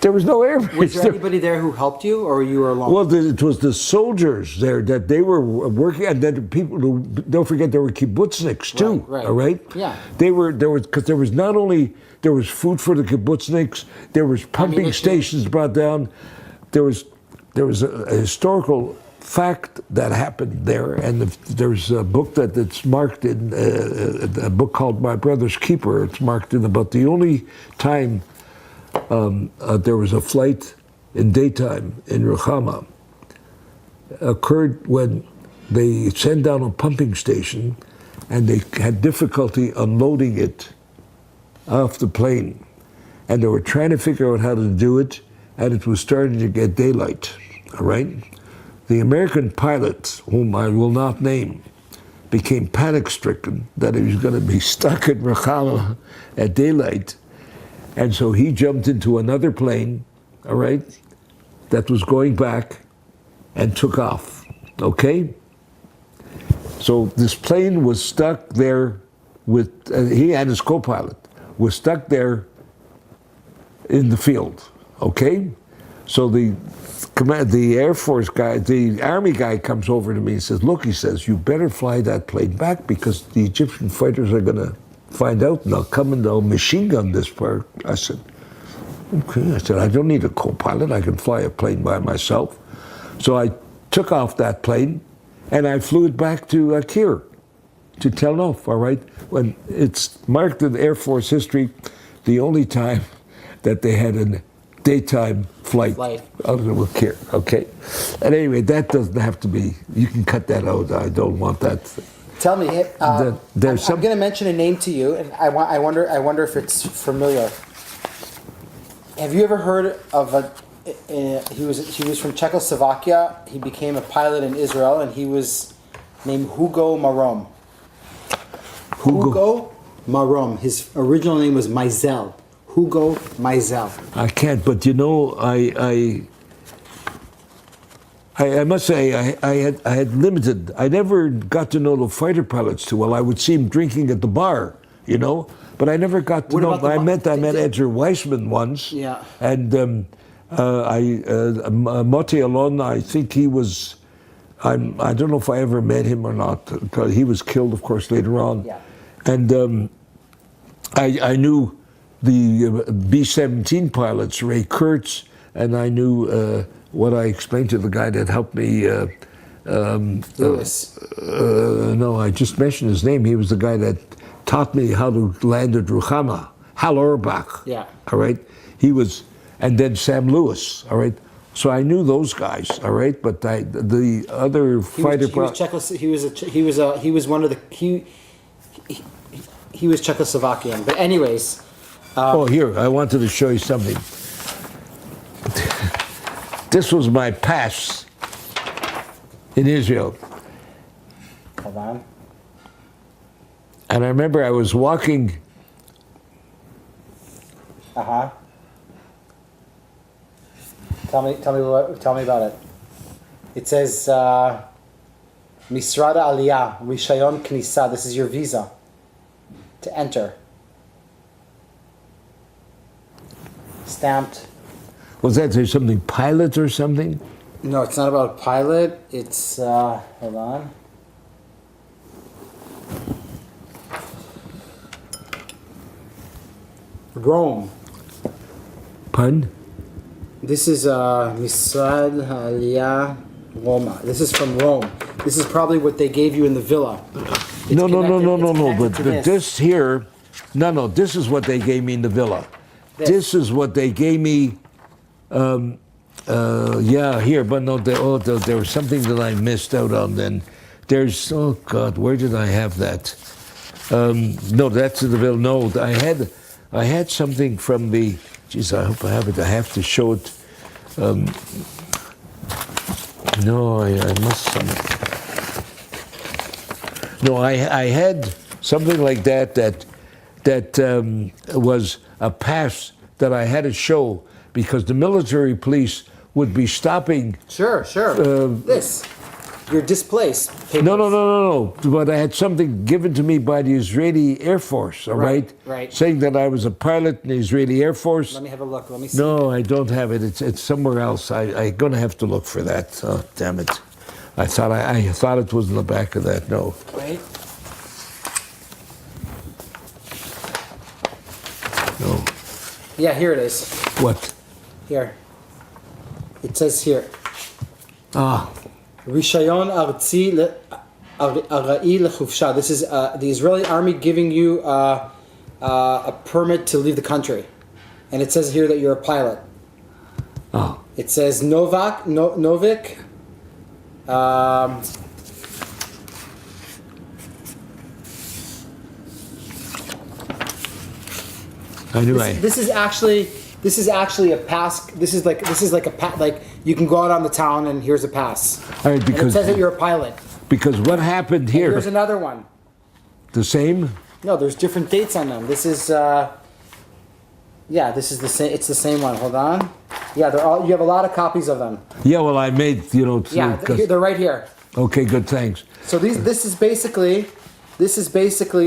There was no air base. Was there anybody there who helped you, or you were alone? Well, it was the soldiers there that they were working, and then people who, don't forget, there were kibbutzniks too. Right. All right. Yeah. There was not only there was food for the kibbutzniks, there was pumping stations brought down. There was a historical fact that happened there, and there's a book that's marked in a book called My Brother's Keeper. It's marked in about the only time there was a flight in daytime in Ruchama occurred when they sent down a pumping station and they had difficulty unloading it off the plane, and they were trying to figure out how to do it, and it was starting to get daylight. All right. The American pilot, whom I will not name, became panic-stricken that he was going to be stuck in Ruchama at daylight. And so he jumped into another plane, all right, that was going back and took off, okay? So this plane was stuck there with, he and his co-pilot, was stuck there in the field, okay? So the Air Force guy, the Army guy comes over to me and says, look, he says, you better fly that plane back because the Egyptian fighters are going to find out and they'll come and they'll machine gun this part. I said, okay. I said, I don't need a co-pilot. I can fly a plane by myself. So I took off that plane and I flew it back to Kir, to Tel Nov, all right? When it's marked in Air Force history, the only time that they had a daytime flight out of Kir, okay? And anyway, that doesn't have to be, you can cut that out. I don't want that. Tell me, I'm going to mention a name to you, and I wonder if it's familiar. Have you ever heard of he was from Czechoslovakia. He became a pilot in Israel, and he was named Hugo Marom. Hugo Marom. His original name was Meisel. Hugo Meisel. I can't, but I must say, I had limited. I never got to know the fighter pilots too well. I would see him drinking at the bar, but I never got to know. I met Edgar Weissman once. Yeah. And Moti Alon, I think he was. I don't know if I ever met him or not. Because he was killed, of course, later on. Yeah. And I knew the B-17 pilots, Ray Kurtz, and I knew. What I explained to the guy that helped me, Lewis. No, I just mentioned his name. He was the guy that taught me how to land at Ruchama, Hal Orbach. Yeah. All right. He was, and then Sam Lewis. All right. So I knew those guys. All right. But the other fighter. He was one of the. he was Czechoslovakian. But anyways. Oh, here, I wanted to show you something. This was my pass in Israel. Hold on. And I remember I was walking. Uh-huh. Tell me about it. It says Misrad Aliyah, Rishayon Knisa. This is your visa to enter. Stamped. Was that something pilot or something? No, it's not about a pilot. It's hold on. Rome. Pardon? This is Misrad Aliyah Roma. This is from Rome. This is probably what they gave you in the villa. No. But this here, no. This is what they gave me in the villa. This is what they gave me. Yeah, here. But no, there was something that I missed out on. Then there's oh God, where did I have that? No, that's the villa. No, I had something from the. Geez, I hope I have it. I have to show it. No, I must. No, I had something like that was a pass that I had to show because the military police would be stopping. Sure. This. You're displaced. Papers. No. But I had something given to me by the Israeli Air Force, all right? Right. Saying that I was a pilot in the Israeli Air Force. Let me have a look. Let me see. No, I don't have it. It's somewhere else. I'm going to have to look for that. Oh, damn it. I thought it was in the back of that. No. Wait. No. Yeah, here it is. What? Here. It says here. Rishayon Artzi Arai Lechufsha. This is the Israeli army giving you a permit to leave the country. And it says here that you're a pilot. Oh. It says Novick. This is actually a pass. This is like a pass. Like you can go out on the town and here's a pass. All right, because and it says that you're a pilot. Because what happened here? And here's another one. The same? No, there's different dates on them. This is this is the same. It's the same one. Hold on. Yeah, they're all. You have a lot of copies of them. Yeah, well, I made Yeah, they're right here. Okay, good, thanks. So this is basically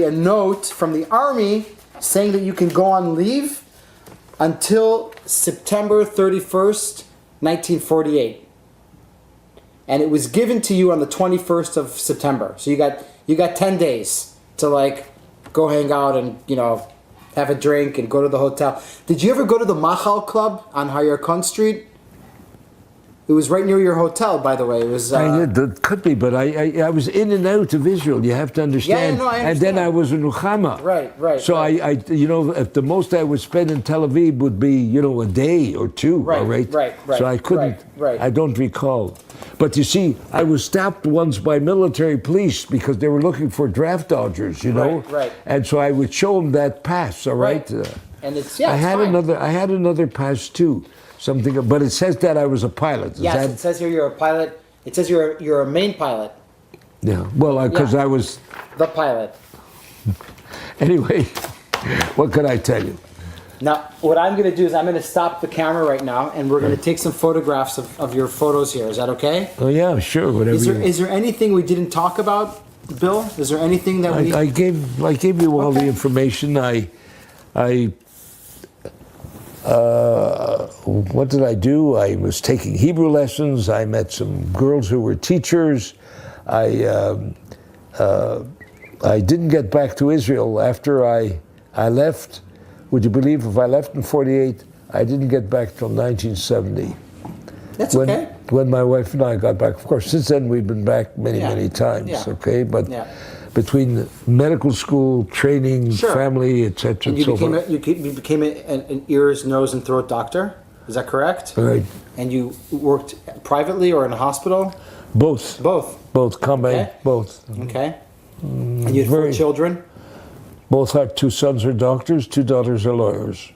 a note from the army saying that you can go on leave until September 31st, 1948. And it was given to you on the 21st of September. So you got 10 days to like go hang out and, have a drink and go to the hotel. Did you ever go to the Machal Club on Hayarkon Street? It was right near your hotel, by the way. It was. That could be, but I was in and out of Israel. You have to understand. Yeah, no, I understand. And then I was in Ruchama. Right. So I if the most I would spend in Tel Aviv would be, a day or two. Right. All right. Right. So I couldn't. Right. I don't recall. But you see, I was stopped once by military police because they were looking for draft dodgers. Right. And so I would show them that pass. All right. And it's I had another pass too. Something, but it says that I was a pilot. Yes, it says here you're a pilot. It says you're a main pilot. Yeah, well, because I was the pilot. Anyway, what can I tell you? Now, what I'm going to do is I'm going to stop the camera right now, and we're going to take some photographs of your photos here. Is that okay? Oh yeah, sure. Whatever. Is there anything we didn't talk about, Bill? Is there anything that I gave you all the information. What did I do? I was taking Hebrew lessons. I met some girls who were teachers. I didn't get back to Israel after I left. Would you believe if I left in 48, I didn't get back till 1970. That's okay. When my wife and I got back. Of course, since then we've been back many times, okay? But between medical school, training, family, etc. And you became an ears, nose, and throat doctor. Is that correct? Right. And you worked privately or in a hospital? Both. Both, combined, both. Okay. And you had 4 children? Both our two sons are doctors, two daughters are lawyers.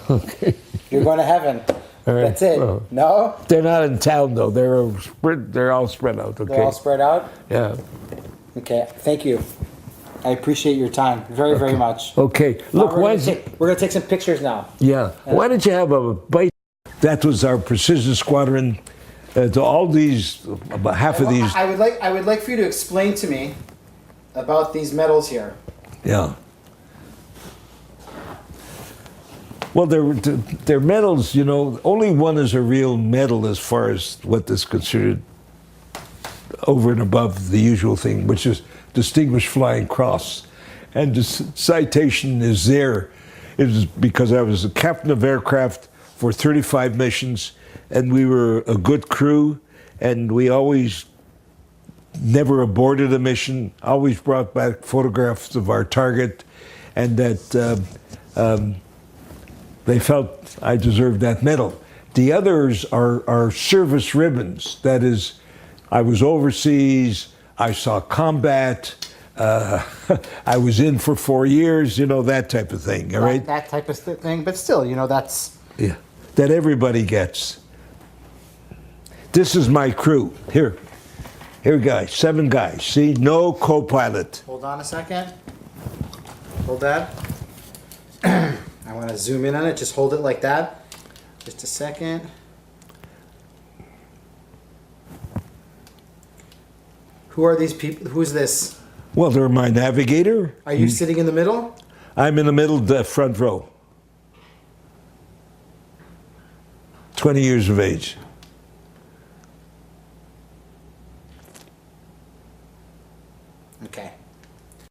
Okay. You're going to heaven. All right. That's it. Well, No? they're not in town though. They're all spread out. Okay. They're all spread out? Yeah. Okay, thank you. I appreciate your time very, very much. Okay. Now Look, we're going to take some pictures now. yeah. Why don't you have a bite? That was our Precision Squadron. To all these, about half of these. I would like for you to explain to me about these medals here. Yeah. Well, they're medals, you know. Only one is a real medal as far as what is considered over and above the usual thing, which is Distinguished Flying Cross. And the citation is there. It was because I was a captain of aircraft for 35 missions, and we were a good crew, and we always never aborted a mission, always brought back photographs of our target, and that they felt I deserved that medal. The others are service ribbons. That is, I was overseas, I saw combat, I was in for 4 years, you know, that type of thing, all right? That type of thing, but still, you know, that's... Yeah, that everybody gets. This is my crew. Here, guys, 7 guys. See, no co-pilot. Hold on a second. Hold that. I want to zoom in on it. Just hold it like that. Just a second. Who are these people? Who's this? Well, they're my navigator. Are you sitting in the middle? I'm in the middle, the front row. 20 years of age.